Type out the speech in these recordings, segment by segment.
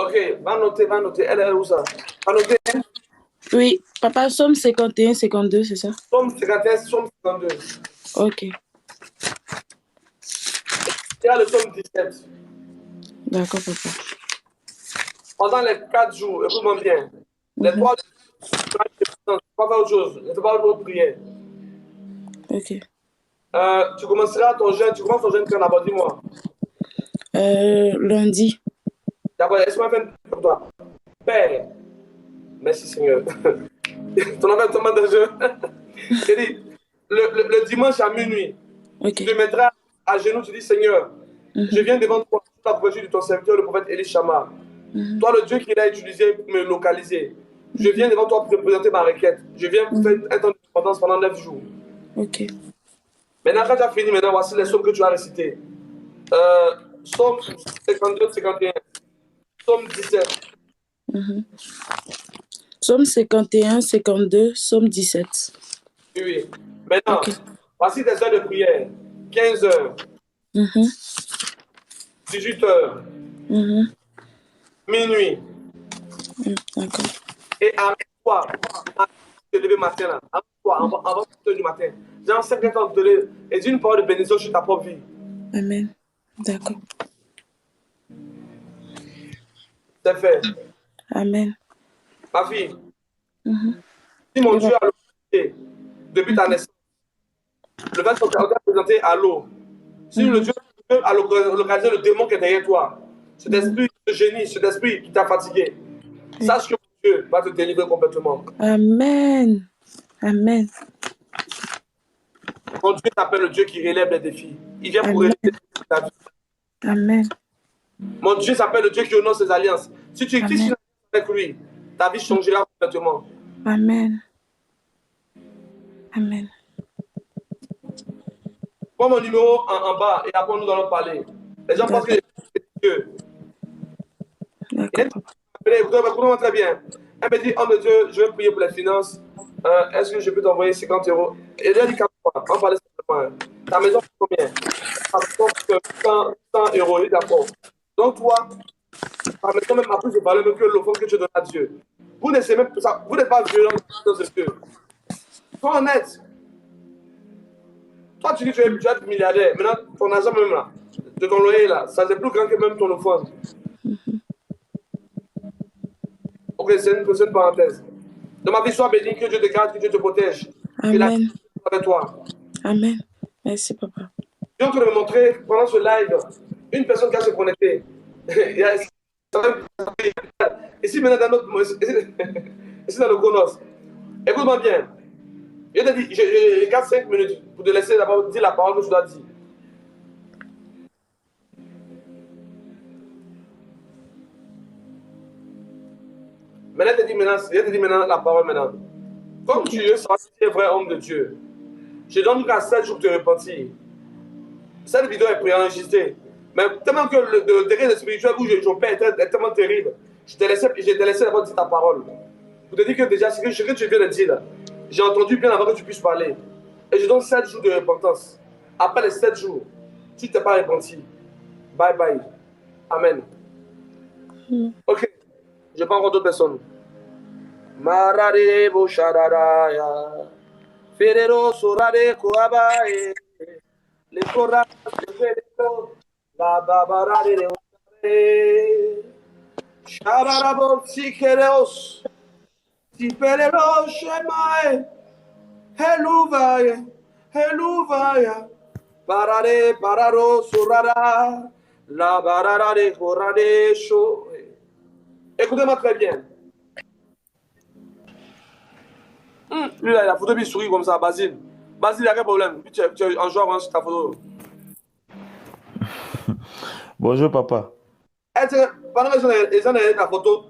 Ok, va noter. Elle est où ça? Va noter. Oui, papa, somme 51, 52, c'est ça? Somme 51, somme 52. Ok, Il y a le somme 17. d'accord, papa. Pendant les 4 jours, écoute-moi bien. Les Mhm. 3 jours, tu vas faire autre chose. Ne fais pas autre prière. Ok. Tu commenceras ton jeûne. Tu commences ton jeûne quand d'abord, dis-moi. Lundi. D'abord, laisse-moi faire une prière pour toi. Père, merci Seigneur. Ton enfant est tellement dangereux. Il dit, le dimanche à minuit, tu Ok. te mettras à genoux, tu dis Seigneur, je Mhm. viens devant toi sous la couverture de ton serviteur, le prophète Élie Chama. Mhm. Toi, le Dieu qu'il a utilisé pour me localiser. Je viens Mhm. devant toi pour te présenter ma requête. Je viens pour faire Mhm. un temps de dépendance pendant 9 jours. Ok. Maintenant, quand tu as fini, maintenant, voici les sommes que tu as récitées. Euh, Somme 52, 51. Somme 17. Mhm. Somme 51, 52, somme 17. Oui, oui. Ok. Maintenant, voici des heures de prière. 15 heures, Mhm. 18 heures, Mhm. minuit. D'accord. Et arrête-toi. Te lever matin là. Arrête-toi avant 7 heures du matin. Genre 5 heures de te lever. Et dis une parole de bénédiction sur ta propre vie. Amen. D'accord. C'est fait. Amen. Ma fille, Mhm. si mon Oui, Dieu papa. a localisé depuis ta naissance, le 20 octobre, on t'a présenté à l'eau. Si le Mhm. Dieu a localisé le démon qui est derrière toi, cet Mhm. esprit de génie, cet esprit qui t'a fatigué, Oui. sache que mon Dieu va te délivrer complètement. Amen. Amen. Mon Dieu t'appelle le Dieu qui relève les défis. Il vient pour relever Amen. ta vie. Amen. Mon Dieu s'appelle le Dieu qui honore ses alliances. Si tu es Amen. avec lui, ta vie changera complètement. Amen. Amen. Prends mon numéro en bas et après nous allons parler. Les gens pensent que D'accord. c'est Dieu. Et D'accord, elle papa. écoutez-moi très bien. Elle me dit, oh mon Dieu, je vais prier pour les finances. Est-ce que je peux t'envoyer 50 euros? Et elle a dit 40 fois. On parlait simplement. Ta maison coûte combien? Ta maison coûte 100 euros. Il est d'accord. Donc toi, ta maison même a plus de valeur que l'offrande que tu donnes à Dieu. Vous n'êtes pas violent dans ce Dieu. Sois honnête. Toi, tu dis que tu es milliardaire. Maintenant, ton argent même là, de ton loyer là, ça c'est plus grand que même ton offrande. Ok, c'est une parenthèse. De ma vie, sois béni, que Dieu te garde, que Dieu te protège. Que la vie Amen. soit avec toi. Amen. Merci, papa. Je suis en train de me montrer pendant ce live une personne qui a se connecté. Il y a- Ici, maintenant, dans notre. Ici, dans le Chronos. Écoute-moi bien. Je te dis, j'ai 4-5 minutes pour te laisser d'abord dire la parole que je dois dire. Maintenant, je te dis maintenant la parole maintenant. Comme tu es sorti un vrai homme de Dieu, je donne qu'à 7 jours de te repentir. Cette vidéo est préenregistrée. Mais tellement que le degré de spirituel où je perds est tellement terrible, je t'ai laissé d'abord dire ta parole. Pour te dire que déjà, ce que tu viens de dire là, j'ai entendu bien avant que tu puisses parler. Et je donne 7 jours de repentance. Après les 7 jours, si tu t'es pas repenti, bye bye. Amen. Ok, je parle encore d'autres personnes. Marare Bosharaya. Ferrero Sorare Koabae. Les Koras de Ferrero. La Babarare de Shabarabo Sikereos. Tiperero Shemae. Heluvaya. Heluvaya. Parare Pararo Sorara. La Barare Korade Sho. Écoutez-moi très bien. Lui, là, la photo, il sourit comme ça, Basile. Basile, il n'y a quel problème? Tu es en jouant sur ta photo. Bonjour, papa. Pendant que les gens ont ta photo,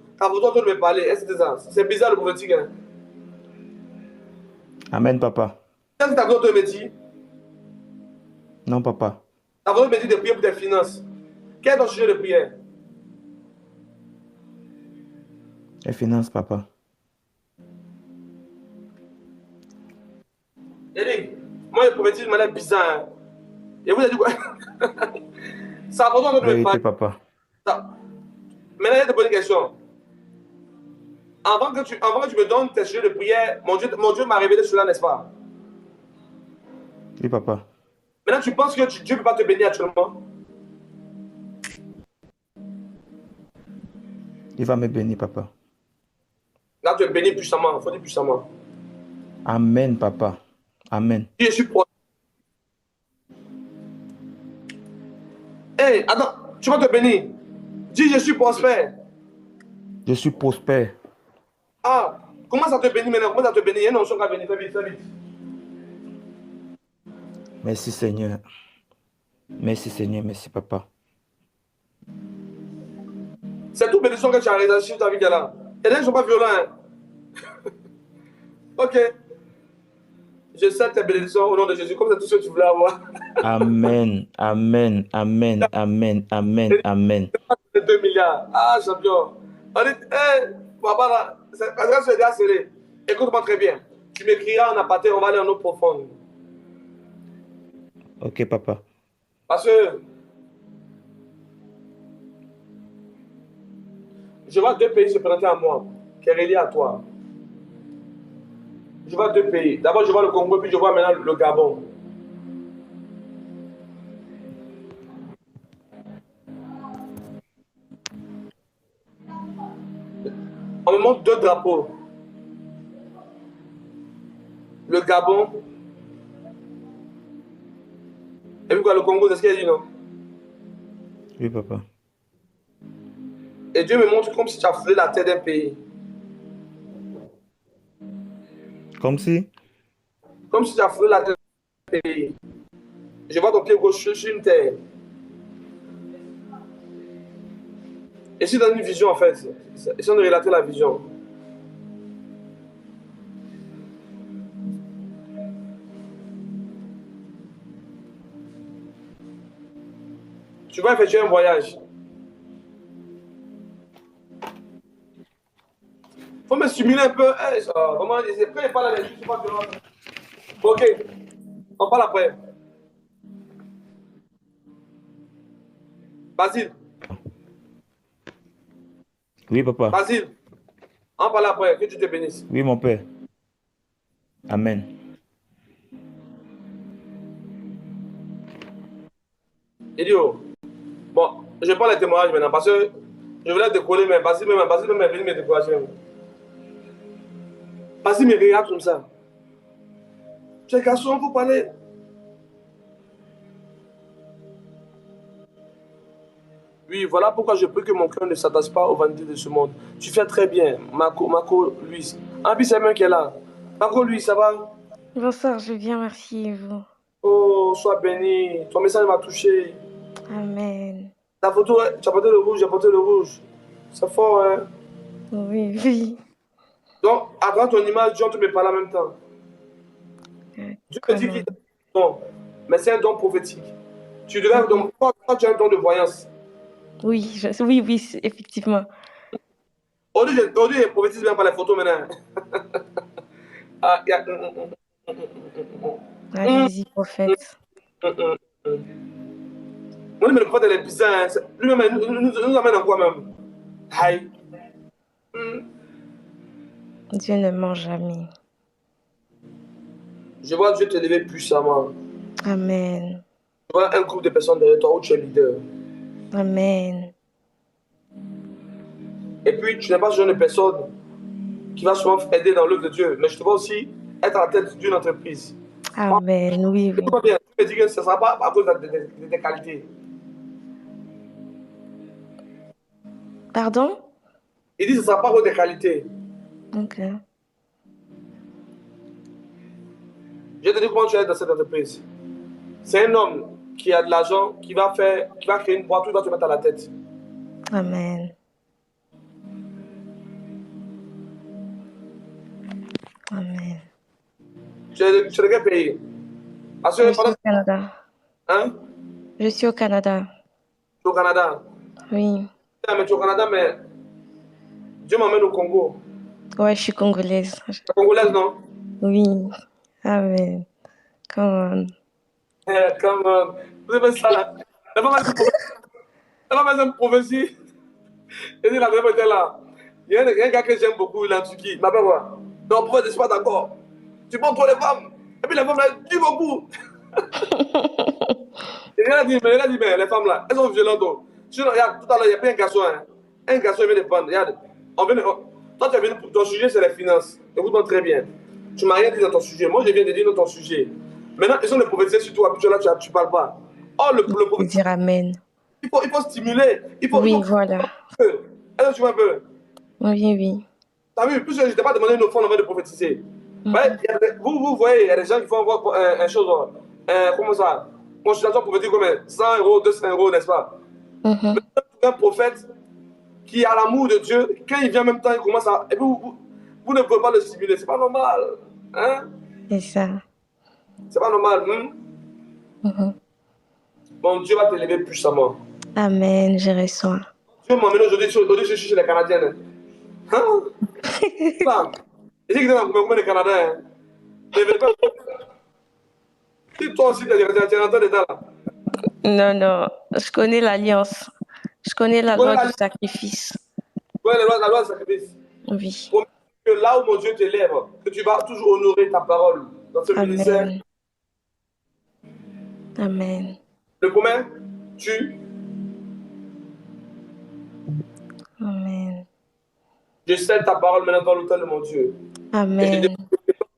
tu me parler. Est-ce que c'est ça? C'est bizarre le prophétique. Hein? Amen, papa. Qu'est-ce que ta photo me dit? Non, papa. Ta photo me dit de prier pour tes finances. Quel est ton sujet de prière? Les finances, papa. Eric, moi, le prophétique m'a l'air bizarre. Hein? Et vous avez dit quoi? Sa photo, tu me Vérité, parler. papa. Ça. Maintenant, je te pose une question. Avant que tu me donnes tes sujets de prière, mon Dieu m'a révélé cela, n'est-ce pas? Oui, papa. Maintenant, tu penses que Dieu ne peut pas te bénir actuellement? Il va me bénir, papa. Là, tu es béni puissamment. Il faut dire puissamment. Amen, papa. Amen. Je suis prospère. Hey, attends, tu vas te bénir. Dis, je suis prospère. Je suis prospère. Ah, comment ça te bénit maintenant? Comment ça te bénit? Il y a une notion qui va venir. Fais vite, fais vite. Merci, Seigneur. Merci, Seigneur. Merci, papa. C'est toute bénédiction que tu as réalisée sur ta vie là. Et là, ils ne sont pas violents. Hein? Ok. Je sais tes bénédictions au nom de Jésus, comme c'est tout ce que tu voulais avoir. Amen. Amen. Amen. Amen. Amen. Amen. 2 milliards. Ah, champion. On dit, hé, papa, là, la grâce est déjà serrée. Écoute-moi très bien. Tu m'écriras en aparté, on va aller en eau profonde. Ok, papa. Parce que je vois 2 pays se présenter à moi, qui est relié à toi. Je vois 2 pays. D'abord, je vois le Congo, puis je vois maintenant le Gabon. On me montre 2 drapeaux. Le Gabon. Et puis quoi, le Congo, c'est ce qu'il a dit, non? Oui, papa. Et Dieu me montre comme si tu as foulé la tête d'un pays. Comme si? Comme si tu as foulé la tête d'un pays. Je vois ton pied gauche sur une terre. Et c'est dans une vision, en fait. Essayons de relater la vision. Tu vas effectuer un voyage. Faut me stimuler un peu. Hey, vraiment, quand il parle à l'église, je sais pas violent. Ok, on parle après. Basile, Oui, papa. Basile, on parle après. Que Dieu te bénisse. Oui, mon père. Amen. Idiot. Bon, je prends les témoignages maintenant parce que je voulais décoller, mais Basile même est venu me décourager. Basile me regarde comme ça. Tu es garçon, vous parlez. Oui, voilà pourquoi je prie que mon cœur ne s'attache pas aux vanités de ce monde. Tu fais très bien, Marco, Luis. Ah, puis c'est même qui est là. Marco, Luis, ça va? Bonsoir, je vais bien, merci et vous. Oh, sois béni. Ton message m'a touché. Amen. Ta photo, tu as porté le rouge, j'ai porté le rouge. C'est fort, hein? Oui, oui. Donc, à travers ton image, Dieu te me parle en même temps. Dieu me dit qu'il t'a un don, mais c'est un don prophétique. Tu devrais, donc, toi, tu as un don de voyance. Oui, oui, oui, effectivement. Aujourd'hui, je prophétise même par les photos maintenant. Ah, il y a... Allez-y, prophète. Oui, mais le prophète, il est bizarre. Hein. Lui-même, nous amène en quoi même? Aïe. Dieu ne ment jamais. Je vois Dieu te lever puissamment. Amen. Je vois un groupe de personnes derrière toi où tu es leader. Amen. Et puis, tu n'es pas ce genre de personne qui va souvent aider dans l'œuvre de Dieu, mais je te vois aussi être à la tête d'une entreprise. Amen, oui, oui. Écoute-moi bien, tu me dis que ce ne sera pas à cause de tes qualités. Pardon? Il dit que ce ne sera pas à cause des qualités. Ok. Je te dis comment tu es dans cette entreprise. C'est un homme qui a de l'argent, qui va créer une boîte, où il va te mettre à la tête. Amen. Amen. Tu es de quel pays? Parce que Je suis au Canada. Hein? Je suis au Canada. Tu es au Canada. Oui. Mais tu es au Canada, mais Dieu m'emmène au Congo. Ouais, je suis congolaise. Tu es congolaise, non? Oui. Amen. Come Comme, vous aimez ça? Elle va mettre une prophétie. Et dit la même était là. Il y a un gars que j'aime beaucoup, il est en Turquie. Il m'appelle quoi? Non, prophète, je ne suis pas d'accord. Tu prends trop les femmes. Et puis les femmes là, tu beaucoup. Et il a dit, mais les femmes là, elles sont violentes. Donc. Sinon, regarde, tout à l'heure, il y a pas un garçon. Hein. Un garçon, il vient de prendre. Regarde, toi, tu es venu pour ton sujet, c'est les finances. Écoute-moi très bien. Tu m'as rien dit dans ton sujet. Moi, je viens de dire dans ton sujet. Maintenant, ils sont les prophéties sur toi, puis là, tu ne parles pas. Oh, le Je prophète. dire Amen. Il faut stimuler. Oui, voilà. Est-ce que tu vois un peu? Oui, oui. T'as vu, plus je ne t'ai pas demandé une offrande avant de prophétiser. Ouais, vous voyez, il y a des gens qui font avoir un chose, comment ça? Consultation prophétique comme 100 euros, 200 euros, n'est-ce pas? Mais un prophète qui a l'amour de Dieu, quand il vient en même temps, il commence à. Et puis vous ne pouvez pas le stimuler, c'est pas normal. Hein? C'est ça. C'est pas normal. Bon, Dieu va te lever puissamment. Amen, je reçois. Dieu m'emmène aujourd'hui, je suis chez les Canadiens. Hein? Là, ici, il y a combien de Canadiens? Hein? Si toi aussi, tu es rentré dedans là. Non, non, je connais l'alliance. Je connais la loi du sacrifice. Ouais, la loi du sacrifice. Oui. Pour que là où mon Dieu t'élève, que tu vas toujours honorer ta parole dans ce ministère. Amen. Amen. Le commun, tu. Amen. Je scelle ta parole maintenant dans l'autel de mon Dieu. Amen. Et je te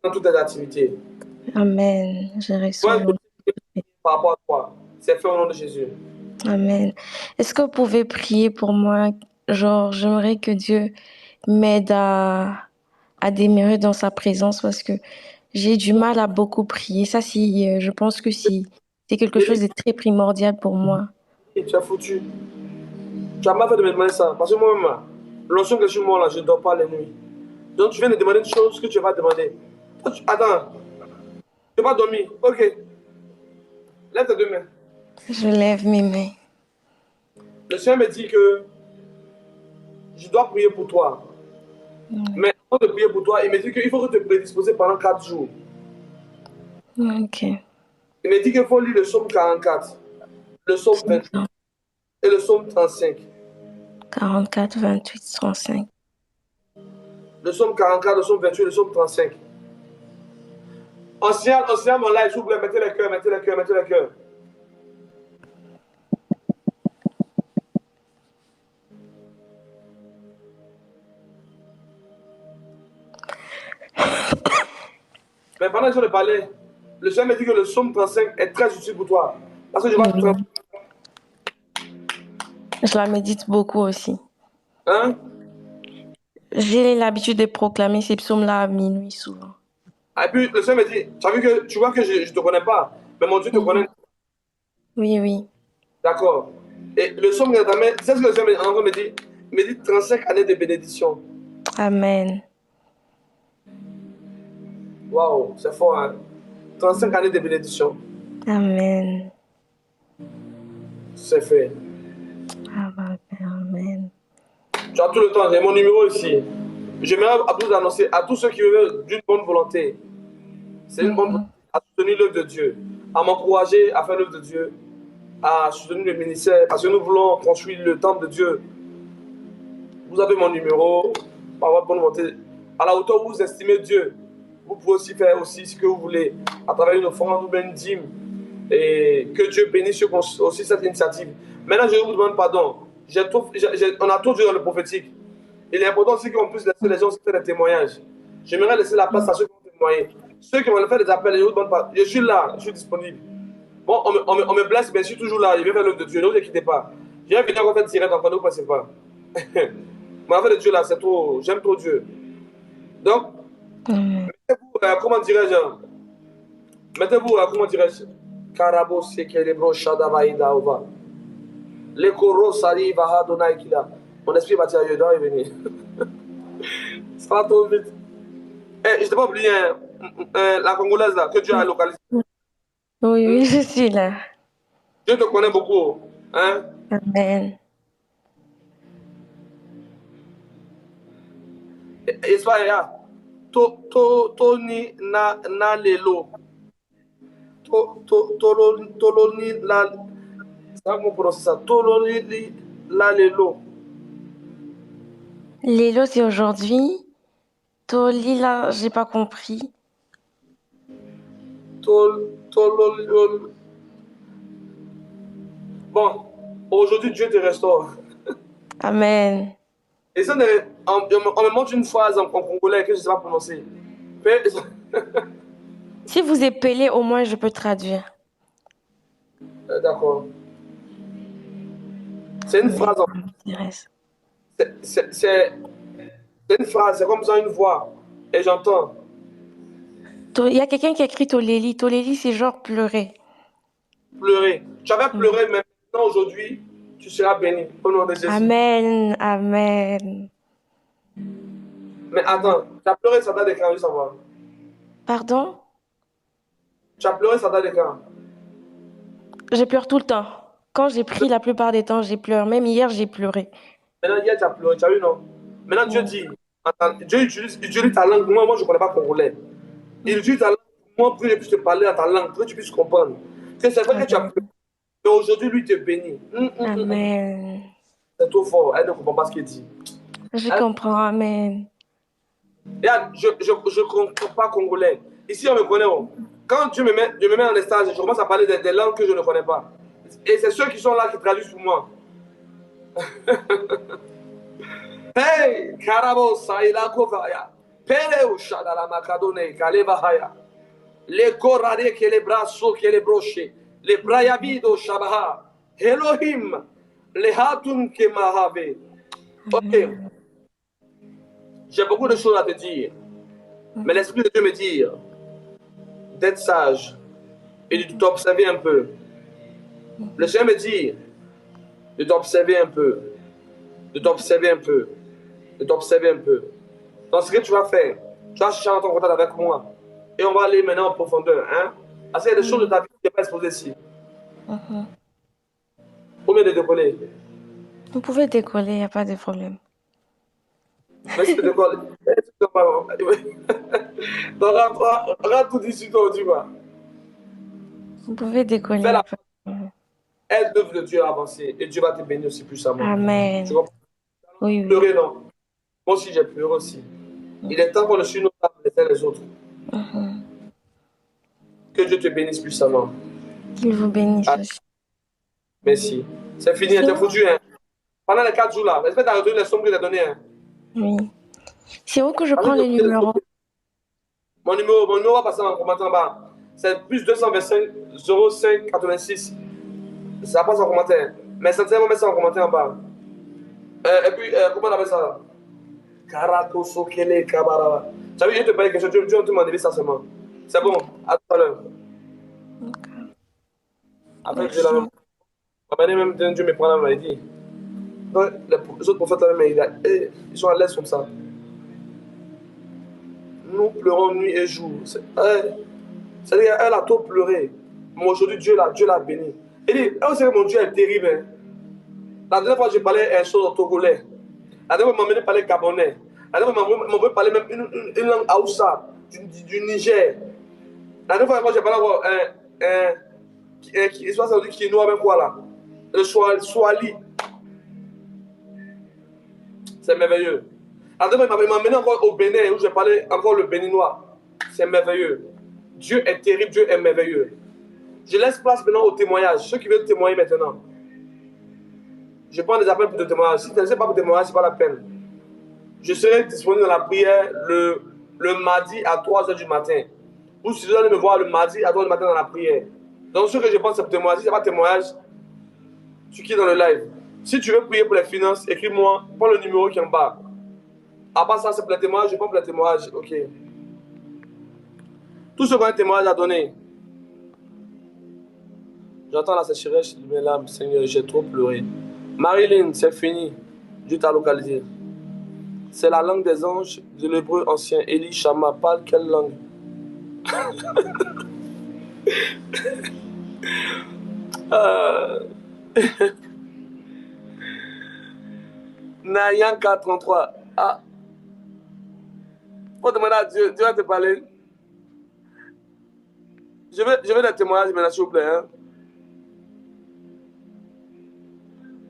dans toutes tes activités. Amen. Je reçois. Par rapport à toi. C'est fait au nom de Jésus. Amen. Est-ce que vous pouvez prier pour moi? Genre, j'aimerais que Dieu m'aide à demeurer dans sa présence parce que j'ai du mal à beaucoup prier. Ça, je pense que c'est quelque chose de très primordial pour moi. Et tu as foutu. Tu as mal fait de me demander ça. Parce que moi-même, lorsque je suis mort là, je ne dors pas les nuits. Donc tu viens de demander une chose que tu vas demander. Attends. Tu vas dormir. Ok. Lève tes deux mains. Je lève mes mains. Le Seigneur me dit que je dois prier pour toi. Mais avant de prier pour toi, il me dit qu'il faut que tu te prédisposes pendant 4 jours. Ok. Il me dit qu'il faut lire le psaume 44, le psaume 28 et le psaume 35. 44, 28, 35. Le psaume 44, le psaume 28 et le psaume 35. En signal mon live, s'il vous plaît, mettez les cœurs, mettez les cœurs, mettez les cœurs. Mais pendant que je vais parler, le Seigneur me dit que le psaume 35 est très utile pour toi. Parce que je vois Je la médite beaucoup aussi. Hein? J'ai l'habitude de proclamer ces psaumes-là à minuit souvent. Et puis le Seigneur me dit, tu vois que je ne te connais pas, mais mon Dieu te connaît. Oui, oui. D'accord. Et le psaume que tu c'est ce que le Seigneur me dit. Il me dit 35 années de bénédiction. Amen. Waouh, c'est fort, hein? 35 années de bénédiction. Amen. C'est fait. Amen. Tu as tout le temps, j'ai mon numéro ici. J'aimerais vous annoncer à tous ceux qui veulent d'une bonne volonté. C'est une bonne volonté à soutenir l'œuvre de Dieu, à m'encourager à faire l'œuvre de Dieu, à soutenir le ministère, parce que nous voulons construire le temple de Dieu. Vous avez mon numéro, par votre bonne volonté. À la hauteur où vous estimez Dieu, vous pouvez aussi faire aussi ce que vous voulez, à travers une offrande ou bien une dîme. Et que Dieu bénisse aussi cette initiative. Maintenant, je vous demande pardon. On a trop joué dans le prophétique. Il est important aussi qu'on puisse laisser les gens faire des témoignages. J'aimerais laisser la place à ceux qui vont témoigner. Ceux qui vont faire des appels, je vous demande pas. Je suis là, je suis disponible. Bon, on me blesse, mais je suis toujours là. Je vais faire l'œuvre de Dieu. Ne vous inquiétez pas. Je vais venir en fait direct en ne vous passez pas. Mais en fait, de Dieu là, c'est trop. J'aime trop Dieu. Donc, mettez-vous, comment dirais-je? Mettez-vous, comment dirais-je? Karabo sekelebro shadabaïda ova. Le koro sari vaha donaikila. Mon esprit va dire, je dois y venir. Ça va trop vite. Eh, je t'ai pas oublié la Congolaise là, que Dieu a localisée. Oui, oui, je suis là. Dieu te connaît beaucoup. Hein? Amen. Espagne, Tony na lelo. Toloni la. C'est comment on prononce ça? Toloni la lelo. Lélo, c'est aujourd'hui. Tolila, j'ai pas compris. Tololiol. Bon, aujourd'hui, Dieu te restaure. Amen. Et ça, on me montre une phrase en congolais que je ne sais pas prononcer. Si vous épelez, au moins je peux traduire. D'accord. C'est une phrase. C'est une phrase, c'est comme ça une voix. Et j'entends. Il y a quelqu'un qui a écrit Toléli. Toléli, c'est genre pleurer. Pleurer. Tu avais pleuré, mais maintenant, aujourd'hui, tu seras béni. Au nom de Jésus. Amen. Amen. Mais attends, tu as pleuré, ça date de quand, je veux savoir. Pardon? Tu as pleuré, ça date de quand? Je pleure tout le temps. Quand j'ai pris, la plupart des temps, j'ai pleuré. Même hier, j'ai pleuré. Maintenant, hier, tu as pleuré, tu as vu, non? Maintenant, Dieu dit, attends, Dieu utilise ta langue. Moi, je ne connais pas congolais. Il utilise ta langue pour moi, pour que je puisse te parler dans ta langue, pour que tu puisses comprendre. Que c'est vrai que tu as pleuré. Mais aujourd'hui, lui te bénit. Amen. C'est trop fort. Elle ne comprend pas ce qu'il dit. Je comprends. Amen. Regarde, je ne comprends pas congolais. Ici, on me connaît. Quand Dieu me met en stage, je commence à parler des langues que je ne connais pas. Et c'est ceux qui sont là qui traduisent pour moi. Hey, Karabo Saila Kovaya. Pele Ushadala Makadone, Kalevahaya. Les Korade que les bras que les brochés. Les Brayabido Shabaha. Elohim. Les Hatun que Mahave. Ok. J'ai beaucoup de choses à te dire. Mais l'Esprit de Dieu me dit d'être sage et de t'observer un peu. Le Seigneur me dit de t'observer un peu. De t'observer un peu. De t'observer un peu. Donc, ce que tu vas faire, tu vas chercher ton contact avec moi. Et on va aller maintenant en profondeur. Hein? Parce qu'il y a des choses de ta vie qui ne sont pas exposées ici. Combien de décoller? Vous pouvez décoller, il n'y a pas de problème. Merci de décoller. Donc, rentre tout d'ici, toi, tu vois. Vous pouvez décoller. Fais la aide l'œuvre de Dieu à avancer. Et Dieu va te bénir aussi puissamment. Amen. Tu comprends? Oui, oui. Pleurer, non. Moi aussi, j'ai pleuré aussi. Il est temps qu'on ne suive nos âmes les uns les autres. Que Dieu te bénisse puissamment. Qu'il vous bénisse aussi. Merci. C'est fini, c'est foutu. Hein. Pendant les 4 jours là, est-ce que tu as retenu les sommes que tu as données? Hein? Oui. C'est où que je prends les numéros? Mon numéro va passer en commentaire en bas. C'est plus 225 05 86. Ça passe en commentaire. Mais sincèrement, mettre ça en commentaire en bas. Et puis, comment on appelle ça? Karakoso Kele Kabara. Tu as vu, je te paye quelque chose. Tu vas te demander ça seulement. C'est bon. À tout à l'heure. Après, Dieu l'a même. Dieu me prend la maladie. Donc, les autres prophètes, ils sont à l'aise comme ça. Nous pleurons nuit et jour. C'est-à-dire qu'elle a trop pleuré. Mais aujourd'hui, Dieu l'a béni. Elle dit, vous savez, mon Dieu est terrible. Hein? La dernière fois, j'ai parlé un chose en togolais. La dernière fois, je parlé gabonais. La dernière fois, je parlé même une langue Hausa du Niger. La dernière fois, j'ai parlé qui est noir avec quoi là? Le Swali. C'est merveilleux. La dernière fois, il m'a mené encore au Bénin où j'ai parlé encore le béninois. C'est merveilleux. Dieu est terrible, Dieu est merveilleux. Je laisse place maintenant au témoignage. Ceux qui veulent témoigner maintenant. Je prends des appels pour te témoigner. Si tu ne sais pas pour témoigner, ce n'est pas la peine. Je serai disponible dans la prière le mardi à 3h du matin. Ou si vous allez me voir le mardi à 3h du matin dans la prière. Donc, ce que je pense, c'est pour témoigner. Si ce n'est pas témoignage, tu quittes dans le live. Si tu veux prier pour les finances, écris-moi. Prends le numéro qui est en bas. À part ça, c'est pour les témoignages. Je prends pour les témoignages. Ok. Tout ce qu'on a un témoignage à donner. J'entends la sécheresse de mes larmes, Seigneur, j'ai trop pleuré. Marilyn, c'est fini. Dieu t'a localisé. C'est la langue des anges de l'hébreu ancien. Élie Shama parle quelle langue? Nayanka 33. Ah. Faut demander à Dieu. Dieu va te parler. Je veux des témoignages maintenant, s'il vous plaît. Hein?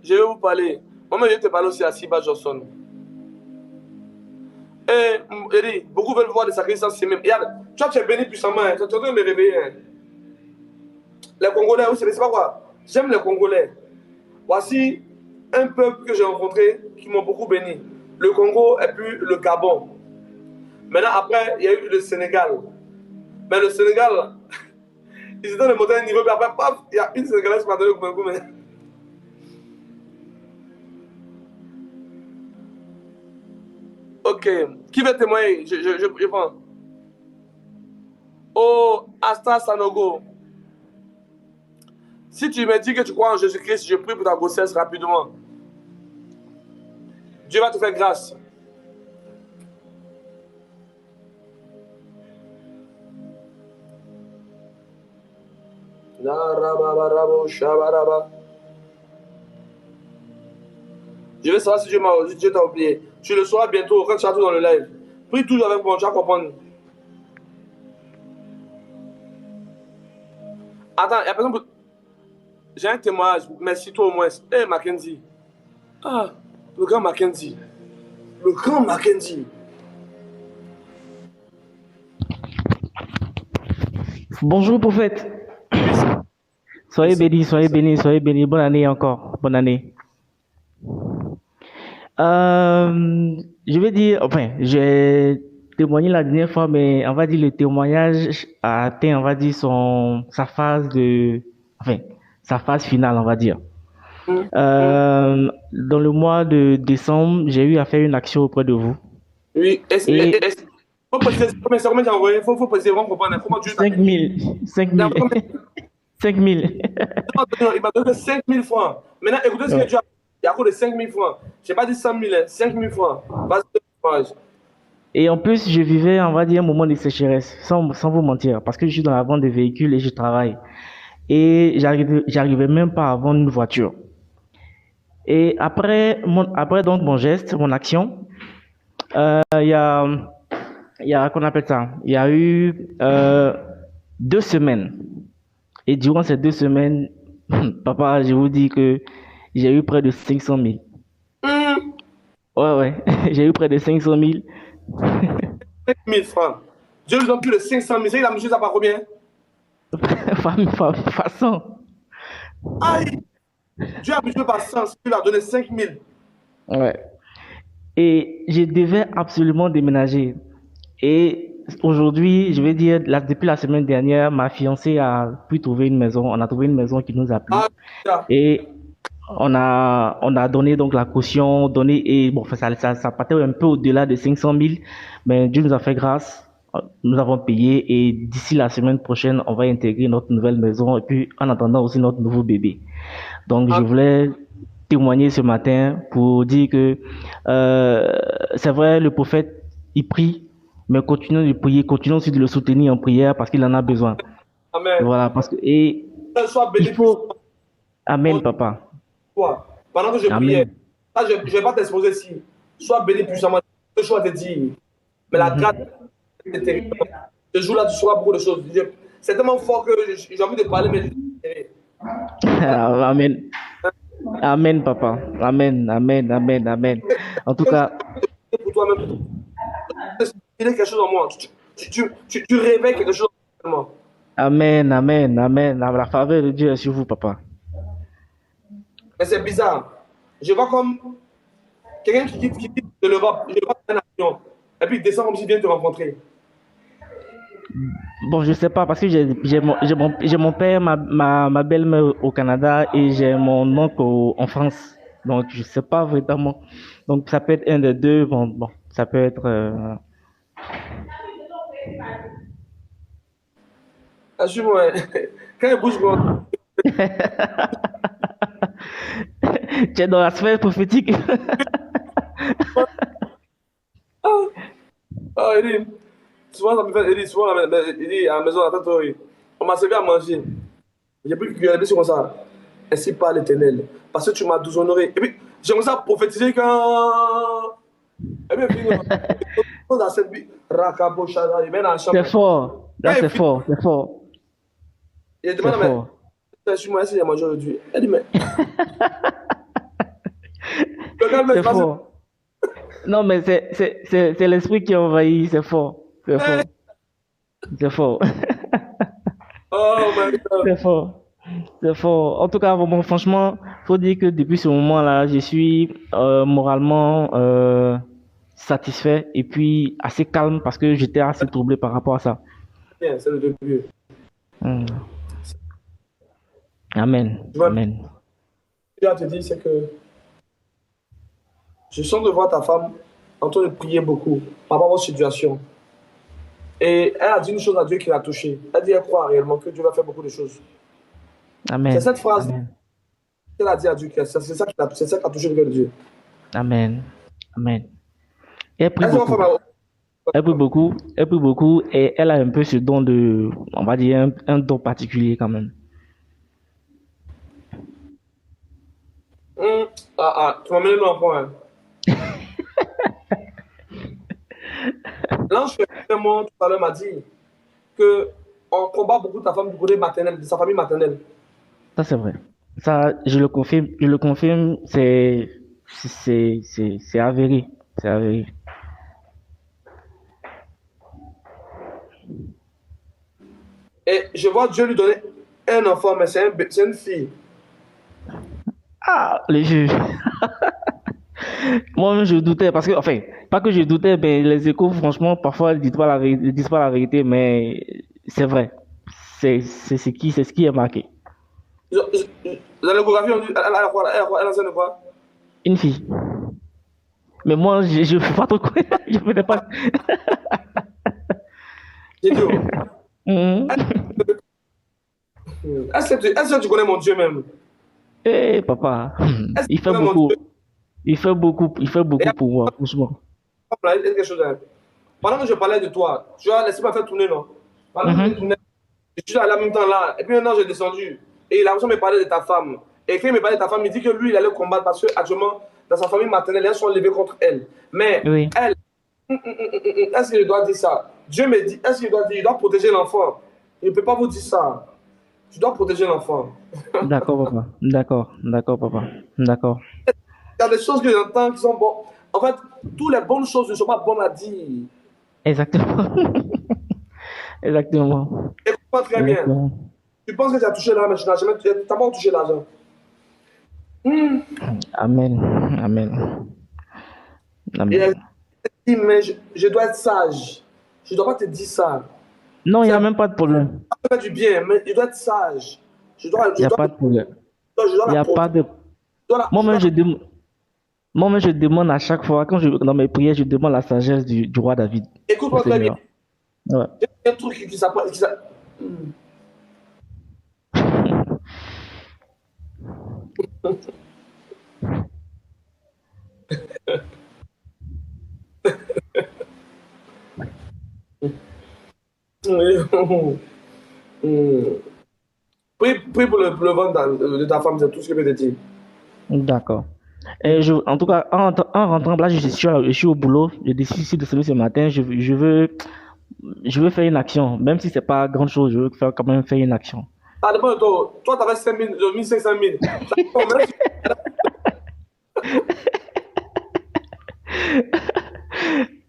Je vais vous parler. Moi, je vais te parler aussi à Siba Johnson. Et, Eddie, beaucoup veulent voir des sacrifices sans même. Regarde, toi, tu es béni puissamment. Tu es en train de me réveiller. Hein. Les Congolais, vous savez, c'est pas quoi. J'aime les Congolais. Voici un peuple que j'ai rencontré qui m'ont beaucoup béni. Le Congo et puis le Gabon. Maintenant, après, il y a eu le Sénégal. Mais le Sénégal, ils étaient monté à un niveau, puis après, paf, il y a une Sénégalaise qui m'a donné le Congo. Mais... Ok. Qui veut témoigner? Je prends. Oh, Asta Sanogo. Si tu me dis que tu crois en Jésus-Christ, je prie pour ta grossesse rapidement. Dieu va te faire grâce. Je vais savoir si Dieu t'a oublié. Tu le sauras bientôt quand tu seras tout dans le live. Prie toujours avec moi, tu vas comprendre. Attends, il y a personne pour... J'ai un témoignage, merci toi au moins. Hé, Mackenzie. Ah, le grand Mackenzie. Le grand Mackenzie. Bonjour, prophète. Soyez bénis, soyez bénis, soyez bénis. Bonne année encore. Bonne année. Je vais dire, enfin, j'ai témoigné la dernière fois, mais on va dire le témoignage a atteint, on va dire, sa phase finale, on va dire. Dans le mois de décembre, j'ai eu à faire une action auprès de vous. Oui, faut préciser combien tu as envoyé, faut préciser, on comprend comment tu 5 000. 5 000. 5 000. Il m'a donné 5 000 francs. Maintenant, écoutez ce que tu as. Il y a encore de 5 000 francs. Je n'ai pas dit 100 000, 5 000 francs. Et en plus, je vivais, on va dire, un moment de sécheresse, sans vous mentir, parce que je suis dans la vente de véhicules et je travaille. Et j'arrivais même pas à vendre une voiture. Et après donc mon geste, mon action, il y a qu'on appelle ça, il y a eu 2 semaines. Et durant ces 2 semaines, papa, je vous dis que j'ai eu près de 500 000. Ouais, j'ai eu près de 500 000. 5 000 francs. Dieu lui donne plus de 500 000. C'est la monsieur, ça par combien? Façon. Aïe! Dieu a multiplié par 100, il a donné 5 000. Ouais. Et je devais absolument déménager. Et aujourd'hui, je vais dire, depuis la semaine dernière, ma fiancée a pu trouver une maison. On a trouvé une maison qui nous a plu. Et on a donné donc la caution, et bon, ça partait un peu au-delà de 500 000, mais Dieu nous a fait grâce. Nous avons payé et d'ici la semaine prochaine, on va intégrer notre nouvelle maison et puis en attendant aussi notre nouveau bébé. Donc, je voulais témoigner ce matin pour dire que c'est vrai, le prophète, il prie, mais continuons de prier, continuons aussi de le soutenir en prière parce qu'il en a besoin. Amen. Voilà, parce que il faut... Amen, papa. Pendant que je priais, je ne vais pas t'exposer ici. Sois béni puissamment. Ce choix te dire. Mais la grâce est terrible. Ce jour-là, tu sauras beaucoup de choses. C'est tellement fort que j'ai envie de parler, mais Amen. Amen, papa. Amen, amen, amen, amen. En tout cas, pour toi-même, il y a quelque chose en moi. Tu réveilles quelque chose en moi. Amen, amen, amen. La faveur de Dieu est sur vous, papa. Mais c'est bizarre. Je vois comme quelqu'un qui quitte de l'Europe, je vois une avion, et puis il descend comme s'il vient te rencontrer. Bon, je sais pas, parce que j'ai mon père, ma belle-mère au Canada et j'ai mon oncle en France. Donc, je sais pas vraiment. Donc, ça peut être un des deux. Bon, ça peut être... Assure-moi, quand il bouge, moi. Tu es dans la sphère prophétique. Il dit, souvent ça me fait, il dit, souvent, il dit, à la maison, on m'a servi à manger. J'ai pris qu'il y a comme ça. Ainsi par l'Éternel. Parce que tu m'as déshonoré. Et puis, j'aimerais ça prophétiser quand. Et puis, dans cette vie, Rakaboshada, il met dans la chambre. C'est fort. Là, c'est fort. C'est fort. Il demande à je suis moi, j'ai mangé aujourd'hui. Elle dit, mais. C'est fort. Non, mais c'est l'esprit qui envahit, c'est fort. C'est fort. C'est fort. Oh my God. C'est fort. C'est fort. En tout cas, bon, franchement, faut dire que depuis ce moment-là, je suis moralement satisfait et puis assez calme parce que j'étais assez troublé par rapport à ça. Bien, c'est le début. Hmm. Amen. Tu vois, Amen. ce que je te dire, c'est que je sens de voir ta femme en train de prier beaucoup par rapport à votre situation. Et elle a dit une chose à Dieu qui l'a touchée. Elle dit, elle croit réellement que Dieu va faire beaucoup de choses. C'est Amen. cette phrase Amen. qu'elle a dit à Dieu, c'est ça qui a touché le cœur de Dieu. Amen. Amen. Elle prie Elle s'en beaucoup. fait Elle prie beaucoup. Elle prie beaucoup et elle a un peu ce don de, on va dire, un don particulier quand même. Tu m'as mené dans le point. L'ange moi tout à l'heure m'a dit que on combat beaucoup ta femme du côté maternel, de sa famille maternelle. Ça, c'est vrai. Ça, je le confirme, c'est avéré. C'est avéré. Et je vois Dieu lui donner un enfant, mais c'est une fille. Ah, les juges. Moi, je doutais parce que, enfin, pas que je doutais, mais les échos, franchement, parfois, ils disent pas la vérité, mais c'est vrai. C'est ce qui est marqué. Dans l'échographie, on dit, elle a de quoi? Une fille. Mais moi, je ne fais pas trop quoi. Je ne connais pas. J'ai dit, Mhm. est-ce que tu connais mon Dieu même? Eh, papa, Est-ce que il tu fait connais mon beaucoup. Dieu? Il fait Et beaucoup pour moi, franchement. après, il y a quelque chose. Pendant que je parlais de toi, tu as laissé moi faire tourner, non? Pendant que je Mhm. tournais, je suis allé en même temps là. Et puis maintenant, j'ai descendu. Et il a me parler de ta femme. Et quand il me parlait de ta femme, il dit que lui, il allait combattre parce qu'actuellement, dans sa famille maternelle, ils sont levés contre elle. Mais Oui, elle, est-ce qu'il doit dire ça? Dieu me dit, est-ce qu'il doit dire, il doit protéger l'enfant? Il ne peut pas vous dire ça. Tu dois protéger l'enfant. d'accord, papa. D'accord, papa. D'accord. Il y a des choses que j'entends qui sont bonnes. En fait, toutes les bonnes choses ne sont pas bonnes à dire. Exactement. Exactement. Écoute-moi très bien. Exactement. Tu penses que tu as touché l'argent, mais tu n'as jamais t'as pas touché l'argent. Amen. Amen. Et elle Amen. dit, mais je dois être sage. Je ne dois pas te dire ça. Non, il n'y a Ça même pas de problème. fait du bien, mais je dois être sage. Il n'y a pas de problème. Je dois Il n'y la a pas protéger. de... Moi-même, moi-même, je demande à chaque fois, dans mes prières, je demande la sagesse du roi David, au Écoute-moi très bien. Seigneur. Ouais. Il y a un truc qui s'appelle. Prie pour le ventre de ta femme, c'est tout ce que je peux te dire. D'accord. Et en tout cas, en rentrant là, je suis au boulot. Je décide de se lever ce matin. Je veux faire une action. Même si c'est pas grand chose, je veux quand même faire une action. Ça dépend de toi. Toi, tu avais 5 000, 1 500 000. Ça dépend, même si-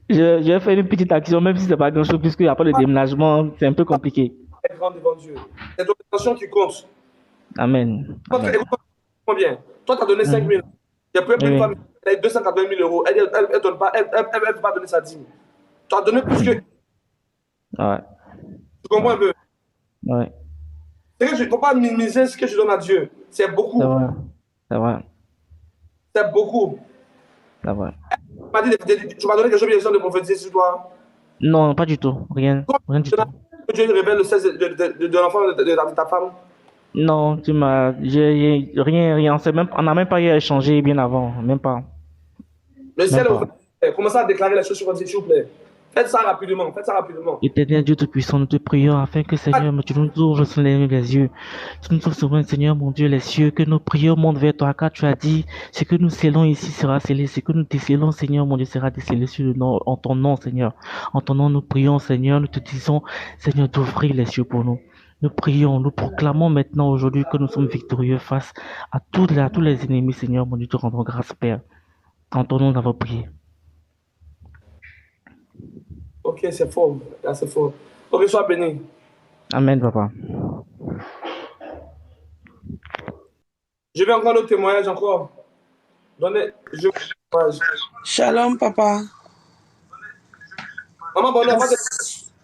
Je vais faire une petite action, même si c'est pas grand chose, puisque après le déménagement, c'est un peu compliqué. est grand devant Dieu. C'est ton intention qui compte. Amen. Amen. Écoute-moi bien. Toi, tu as donné 5 000. Il y a plus Oui, une oui. femme qui a 280 000 euros. Elle ne donne pas, elle peut pas donner sa dîme. Tu as donné plus que. Tu Ouais. comprends un peu? Ouais. C'est que tu ne peux pas minimiser ce que tu donnes à Dieu. C'est beaucoup. C'est vrai. C'est vrai. C'est beaucoup. C'est vrai. Tu m'as donné quelque chose de prophétiser sur toi. Non, pas du tout. Rien. Rien du tout. Que Dieu révèle le 16 de l'enfant de ta femme. Non, rien. On n'a même pas eu à échanger bien avant. Même pas. Le Même ciel est pas. ouvert. Commencez à déclarer les choses sur votre vie, s'il vous plaît. Faites ça rapidement. Faites ça rapidement. Éternel Dieu Tout-Puissant, nous te prions afin que Seigneur, tu nous ouvres sur les yeux. Tu nous ouvres sur Seigneur, mon Dieu, les cieux, que nos prières montent vers toi, car tu as dit, ce que nous scellons ici sera scellé, ce que nous décellons, Seigneur, mon Dieu, sera décellé sur le nom, en ton nom, Seigneur. En ton nom, nous prions, Seigneur, nous te disons, Seigneur, d'ouvrir les cieux pour nous. Nous prions, nous proclamons maintenant aujourd'hui que nous sommes victorieux face à tous les ennemis, Seigneur, mon Dieu, te rendons grâce, Père. En ton nom, nous avons prié. Ok, c'est fort. Là, c'est fort. Ok, sois béni. Amen, papa. Je vais encore notre témoignage encore. Donnez. Shalom, papa. Maman, bon, pas de...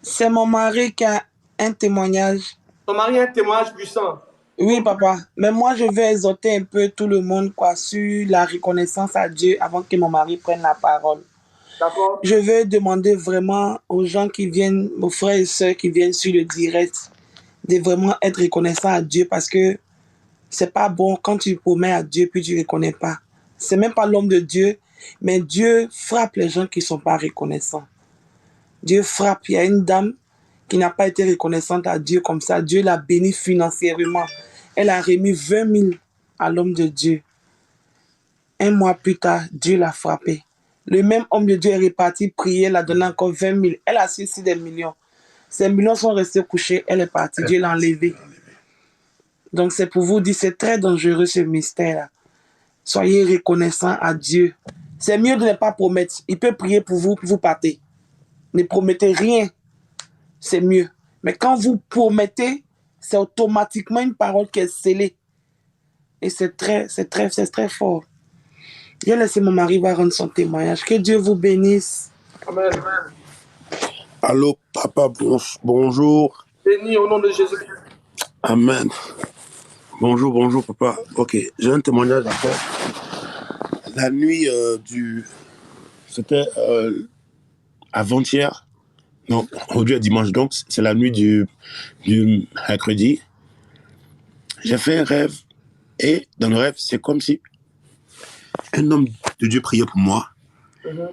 C'est mon mari qui a un témoignage. Ton mari a un témoignage puissant. Oui, papa. Mais moi, je vais exhorter un peu tout le monde quoi, sur la reconnaissance à Dieu avant que mon mari prenne la parole. D'accord? Je veux demander vraiment aux gens qui viennent, aux frères et sœurs qui viennent sur le direct, de vraiment être reconnaissants à Dieu parce que c'est pas bon quand tu promets à Dieu puis tu ne reconnais pas. C'est même pas l'homme de Dieu, mais Dieu frappe les gens qui ne sont pas reconnaissants. Dieu frappe. Il y a une dame qui n'a pas été reconnaissante à Dieu comme ça. Dieu l'a bénie financièrement. Elle a remis 20 000 à l'homme de Dieu. Un mois plus tard, Dieu l'a frappé. Le même homme de Dieu est reparti prier, elle a donné encore 20 000. Elle a su des millions. Ces millions sont restés couchés, elle est partie. Dieu l'a enlevé. Donc c'est pour vous dire, c'est très dangereux ce mystère-là. Soyez reconnaissants à Dieu. C'est mieux de ne pas promettre. Il peut prier pour vous, puis vous partez. Ne promettez rien. C'est mieux. Mais quand vous promettez, c'est automatiquement une parole qui est scellée. Et c'est très fort. Je vais laisser mon mari va rendre son témoignage. Que Dieu vous bénisse. Amen. Allô, papa, bonjour. Béni au nom de Jésus. Amen. Bonjour, papa. Ok, j'ai un témoignage à faire. La nuit C'était avant-hier. Non, aujourd'hui est dimanche, donc c'est la nuit du mercredi. J'ai fait un rêve. Et dans le rêve, c'est comme si un homme de Dieu priait pour moi.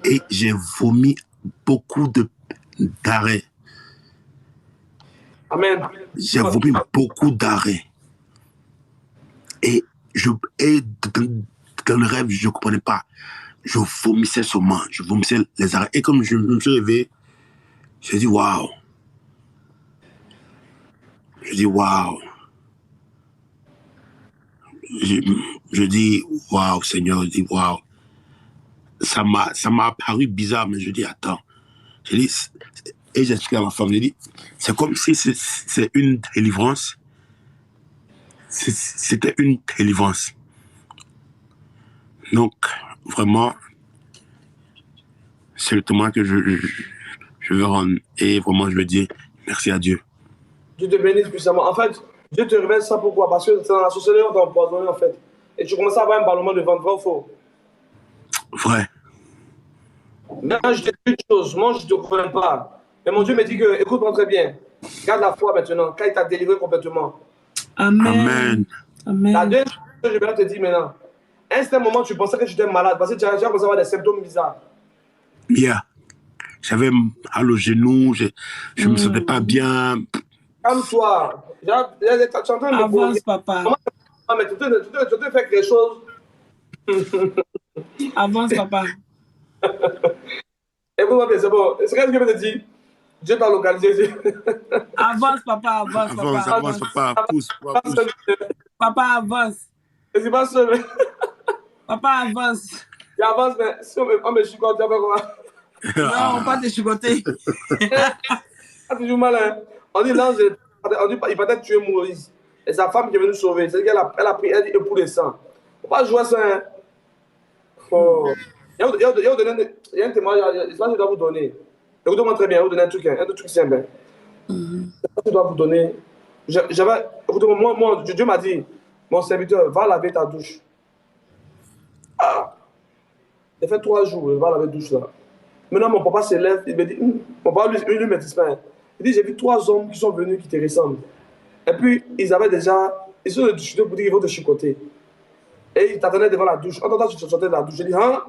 Et j'ai vomi beaucoup d'arrêt. Amen. J'ai vomi beaucoup d'arrêt. Et dans le rêve, je ne comprenais pas. Je vomissais seulement. Je vomissais les arrêts. Et comme je me suis réveillé, j'ai dit waouh. Je dis waouh. Je dis waouh, Seigneur. Je dis waouh. Ça m'a paru bizarre, mais je dis attends. Je dis, et j'ai expliqué à ma femme, je dis, c'est comme si c'est une délivrance. C'était une délivrance. Donc, vraiment, c'est le témoin que je veux rendre. Et vraiment, je veux dire merci à Dieu. Dieu te bénisse puissamment. En fait, Dieu te révèle ça pourquoi? Parce que c'est dans la société où on t'a empoisonné, en fait. Et tu commences à avoir un ballonnement de ventre, vrai ou faux? Vrai. Là, je te dis une chose, moi, je ne te connais pas. Mais mon Dieu me dit que, écoute-moi très bien, garde la foi maintenant, car il t'a délivré complètement. Amen. Amen. La deuxième chose que je vais te dire maintenant, à un certain moment, tu pensais que tu étais malade parce que tu as commencé à avoir des symptômes bizarres. Yeah. J'avais mal au genou, je ne me sentais pas bien. Calme-toi. Tu es en train de me Avance, papa. Mais tu te fais quelque chose. Avance, papa. Écoute-moi bien, c'est bon. C'est ce que je veux te dire. Dieu t'a localisé. Avance, papa, avance, Avance, papa. avance, papa. Pousse. Papa, avance. Je suis pas seul. Papa, avance. Il avance, mais si on me chicote, tu vas quoi? Non, on va pas te chicoter. C'est toujours malin. On dit l'ange, il va peut-être tuer Maurice. Et sa femme qui est venue sauver. C'est-à-dire qu'elle a pris, elle dit époux de sang. Faut pas jouer à ça. Hein. Oh. Il y a un témoignage, je dois vous donner. Écoutez-moi très bien, je vais vous donner un truc simple. Je dois vous donner. Écoutez-moi, moi, Dieu m'a dit, mon serviteur, va laver ta douche. Ah! Il fait 3 jours, il va laver la douche là. Maintenant, mon papa se lève, il me dit, mon papa lui me dit pas. Il dit, j'ai vu 3 hommes qui sont venus qui te ressemblent. Et puis, ils sont de chuter pour dire qu'ils vont te chicoter. Et ils t'attendaient devant la douche. En attendant, tu sortais de la douche. Je dis, hein?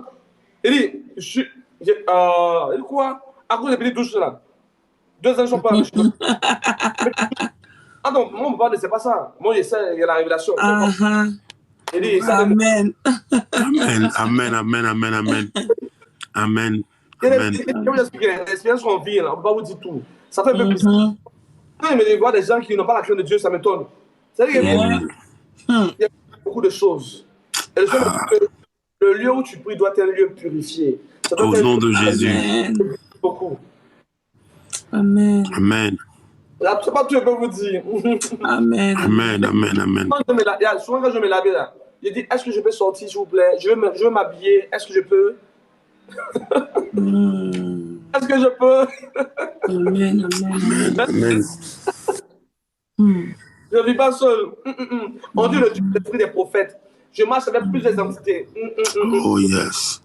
Il dit, il dit quoi? À cause des petites douches là. 2 ans, ils sont pas. Ah non, mon papa ne sait pas ça. Moi, il sait, il y a la révélation. Il dit, Amen. Amen, amen, amen, amen, amen. Amen. Je vais vous expliquer l'expérience qu'on vit, là, on ne peut pas vous dire tout. Ça fait un peu plus. Quand il me voit des gens qui n'ont pas la crainte de Dieu, ça m'étonne. C'est-à-dire qu'il y a beaucoup de choses. Et le lieu où tu pries doit être un lieu purifié. Au nom de Jésus. Beaucoup. Amen. Amen. C'est pas tout, je peux vous dire. Amen. Amen. Amen. Amen. Souvent, quand je me lave là, je dis, est-ce que je peux sortir, s'il vous plaît? Je veux m'habiller. Est-ce que je peux? Est-ce que je peux? Amen. Amen. Amen. Je ne vis pas seul. On dit l'esprit des prophètes. Je marche avec plusieurs entités. Oh, yes.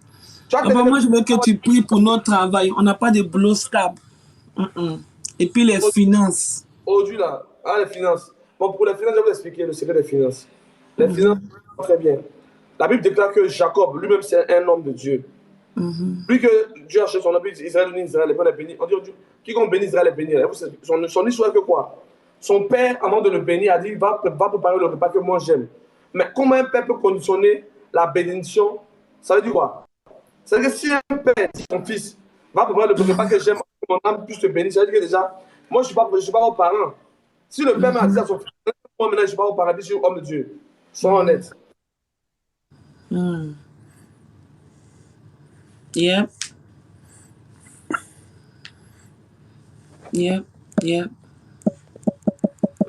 Papa, moi, je veux que tu pries pour notre travail. On n'a pas de boulot stable. Et puis les finances. Aujourd'hui, là, les finances. Bon, pour les finances, je vais vous expliquer le secret des finances. Les finances, très bien. La Bible déclare que Jacob, lui-même, c'est un homme de Dieu. Plus que Dieu achète son habit, Israël bénit Israël, est béni. On dit, quiconque bénit Israël est béni. Son histoire que quoi? Son père, avant de le bénir, a dit, va préparer le repas que moi j'aime. Mais comment un père peut conditionner la bénédiction? Ça veut dire quoi? Ça veut dire que si un père dit son fils, va préparer le repas que j'aime, mon âme puisse te bénir, ça veut dire que déjà, moi je ne suis pas vos parents. Si le père m'a dit à son fils, moi maintenant je ne suis pas au paradis, je suis homme de Dieu. Sois honnête. Yep.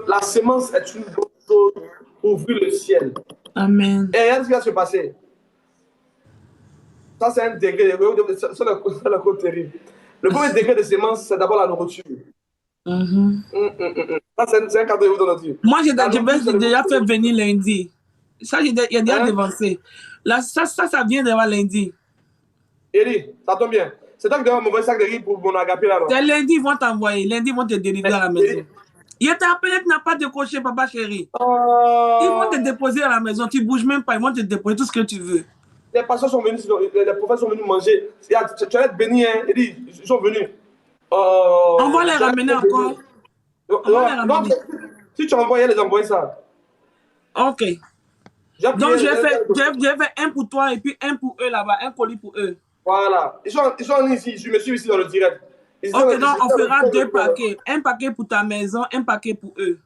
La semence est une bonne chose pour ouvrir le ciel. Amen. Et regarde ce qui va se passer. Ça, c'est un degré. C'est le côté terrible. Le premier degré de semence, c'est d'abord la nourriture. Ça, c'est un cadre de vous dans notre vie. Moi, j'ai déjà fait venir lundi. Ça, il y a déjà devancé. Là, ça vient d'avoir lundi. Eli, ça tombe bien. C'est toi qui dois m'envoyer un sac de riz pour mon agapé là. C'est lundi, ils vont t'envoyer. Lundi, ils vont te délivrer à la maison. Il t'a appelé, tu n'as pas décoché, papa chéri. Ils vont te déposer à la maison. Tu ne bouges même pas. Ils vont te déposer tout ce que tu veux. Les pasteurs sont venus, les prophètes sont venus manger. Tu allais être béni, hein. Eli, ils sont venus. On va les ramener encore. Non, si tu envoies, les envoyer ça. Ok. Donc, j'ai fait un pour toi et puis un pour eux là-bas. Un colis pour eux. Voilà. Ils sont ici. Je me suis ici dans le direct. Ok, donc on fera 2 paquets. Un paquet pour ta maison, un paquet pour eux.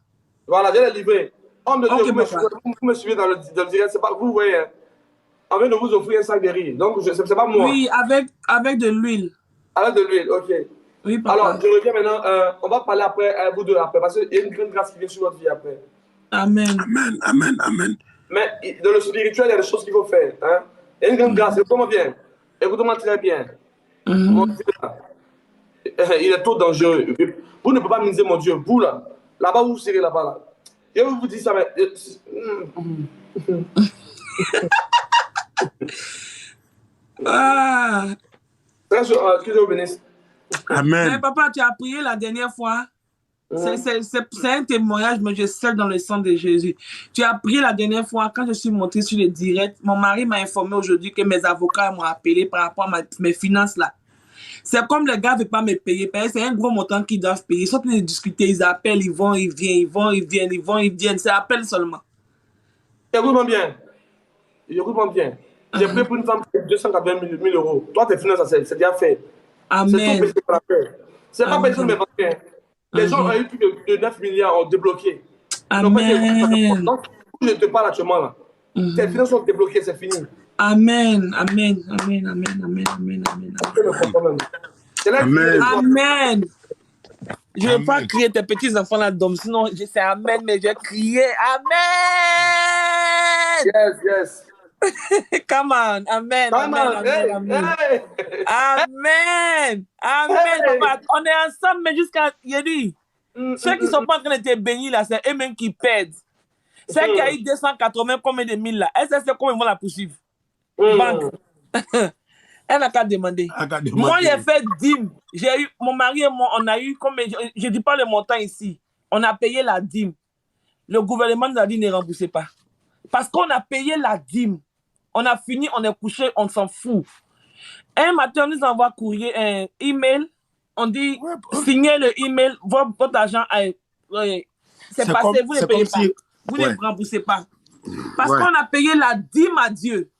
Voilà, je l'ai livré. Homme de Dieu, vous me suivez dans le direct. C'est pas vous, voyez. On vient de vous offrir un sac de riz. Donc, c'est pas moi. Oui, avec de l'huile. Avec de l'huile, ok. Oui, papa. Alors, je reviens maintenant. On va parler après, vous deux après, parce qu'il y a une grande grâce qui vient sur votre vie après. Amen. Amen. Amen. Amen. Mais dans le spirituel, il y a des choses qu'il faut faire. Hein? Il y a une grande grâce. Écoutez-moi bien. Écoutez-moi très bien. Mon Dieu, là, il est trop dangereux. Vous ne pouvez pas miser mon Dieu. Vous, là, là-bas, vous serez là-bas. Là. Je vous dis ça, mais... Que Dieu vous bénisse. Amen. Mais papa, tu as prié la dernière fois. C'est un témoignage, mais je sais dans le sang de Jésus. Tu as prié la dernière fois, quand je suis montée sur le direct, mon mari m'a informé aujourd'hui que mes avocats m'ont appelé par rapport à mes finances là. C'est comme les gars ne veulent pas me payer. C'est un gros montant qu'ils doivent payer. Ils sont en train de discuter, ils appellent, ils vont, ils viennent, ils vont, ils viennent, ils vont, ils viennent. C'est appel seulement. Écoute-moi bien. Écoute-moi bien. J'ai pris pour une femme 280 000 euros. Toi, tes finances, c'est déjà fait. Amen. C'est pas personne qui m'a fait. Les gens ont eu plus de 9 milliards ont débloqué. Amen. Donc, je te parle actuellement là. Tes finances sont débloquées, c'est fini. Amen. Amen. Amen. Amen. Amen. Amen. Amen. Amen. Amen. Je ne vais pas crier tes petits enfants là d'hommes, sinon c'est Amen, mais je vais crier Amen. Yes. Come on. Amen. Come on. Amen. Amen. Amen. Papa, on est ensemble, mais jusqu'à Yedi. Ceux qui ne sont pas en train de te bénir là, c'est eux-mêmes qui perdent. Ceux qui a eu 280 combien de mille là, est-ce que c'est comment ils vont la poursuivre? Banque. Elle n'a qu'à demander. Moi, j'ai fait dîme. J'ai eu, mon mari et moi, on a eu, comme je ne dis pas le montant ici, on a payé la dîme. Le gouvernement nous a dit ne remboursez pas. Parce qu'on a payé la dîme. On a fini, on est couché, on s'en fout. Un matin, on nous envoie courrier, un email. On dit, signez le email, votre argent c'est passé, vous ne payez pas. Vous ne remboursez pas. Parce qu'on a payé la dîme à Dieu.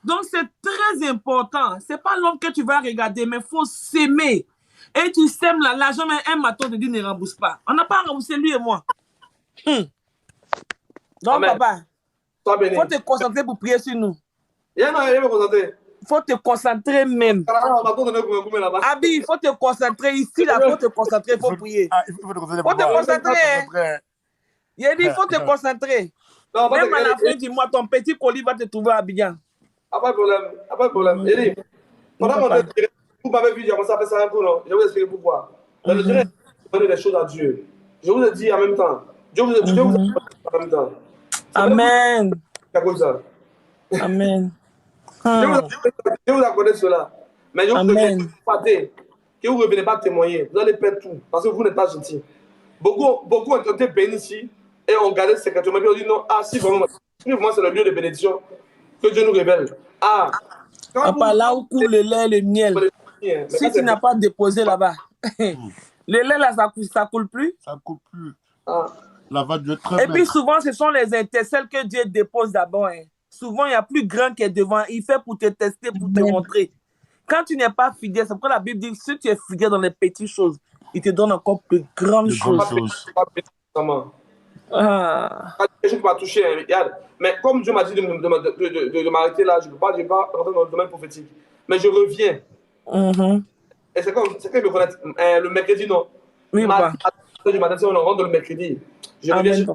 Donc, c'est très important. Ce n'est pas l'homme que tu vas regarder, mais il faut s'aimer. Et tu sèmes l'argent, mais un matin, te dit ne rembourse pas. On n'a pas remboursé, lui et moi. Donc, papa, il faut te concentrer pour prier sur nous. Non, il faut me concentrer. faut te concentrer même. On m'a donné un coup là-bas. Abi, il faut te concentrer. Ici, là, il faut te concentrer, il faut prier. Ah, il faut te concentrer. Faut te concentrer, hein. concentrer. Il a dit, il faut te concentrer. Non, pas de Même à la fin du mois, ton petit colis va te trouver à Abidjan. pas de problème. Pas de problème. Eddie, pendant mon direct, vous m'avez vu, j'ai commencé à faire ça un coup, non? Je vais vous expliquer pourquoi. Dans le direct, vous donnez des choses à Dieu. Je vous ai dit en même temps. Dieu vous a dit en même temps. Amen. C'est comme ça. Amen. Je vous accorde cela. Mais je vous dis que vous ne revenez pas témoigner. Vous allez perdre tout parce que vous n'êtes pas gentil. Beaucoup ont été bénis ici et ont gardé secrètement. Puis on dit non, si vraiment c'est le lieu de bénédiction que Dieu nous révèle. Papa, là où coule le lait et le miel, si tu n'as pas déposé là-bas, le lait là, ça coule plus. Ça ne coule plus. Ah. La va Dieu très Et puis souvent, ce sont les intercelles que Dieu dépose d'abord. Hein. Souvent, il y a plus grand qui est devant. Il fait pour te tester, pour te montrer. Quand tu n'es pas fidèle, c'est pourquoi la Bible dit si tu es fidèle dans les petites choses, il te donne encore plus grandes choses. Ah. Je ne peux pas toucher. Hein. Mais comme Dieu m'a dit de m'arrêter là, je ne peux pas rentrer dans le domaine prophétique. Mais je reviens. Et c'est comme me connaître. Le mercredi, non. Oui, papa. Du matin, si on rentre le mercredi, je reviens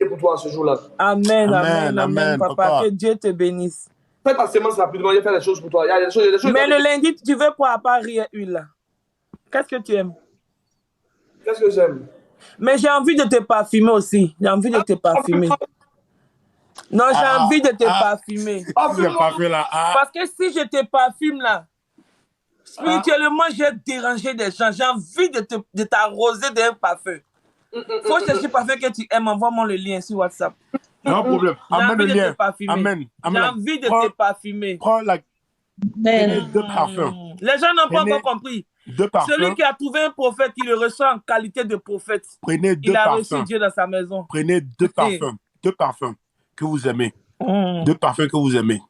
pour toi ce jour-là. Amen, amen, amen, papa. Que Dieu te bénisse. Fais ta semence rapidement, il y a des choses pour toi. Il y a des choses, mais le lundi, tu veux quoi à part rire huile? Qu'est-ce que tu aimes? Qu'est-ce que j'aime? Mais j'ai envie de te parfumer aussi. J'ai envie de te parfumer. Non, j'ai envie de te parfumer. Parce que si je te parfume là, spirituellement, j'ai dérangé des gens. J'ai envie de t'arroser d'un parfum. Faut chercher le parfum que tu aimes. Envoie-moi le lien sur WhatsApp. Non problème. Amène le lien. Amen. J'ai envie de te parfumer. Prends deux parfums. Les gens n'ont pas encore compris. Celui qui a trouvé un prophète, il le reçoit en qualité de prophète. Prenez deux il a parfums. reçu Dieu dans sa maison. Prenez deux parfums. Deux parfums que vous aimez. Deux parfums que vous aimez.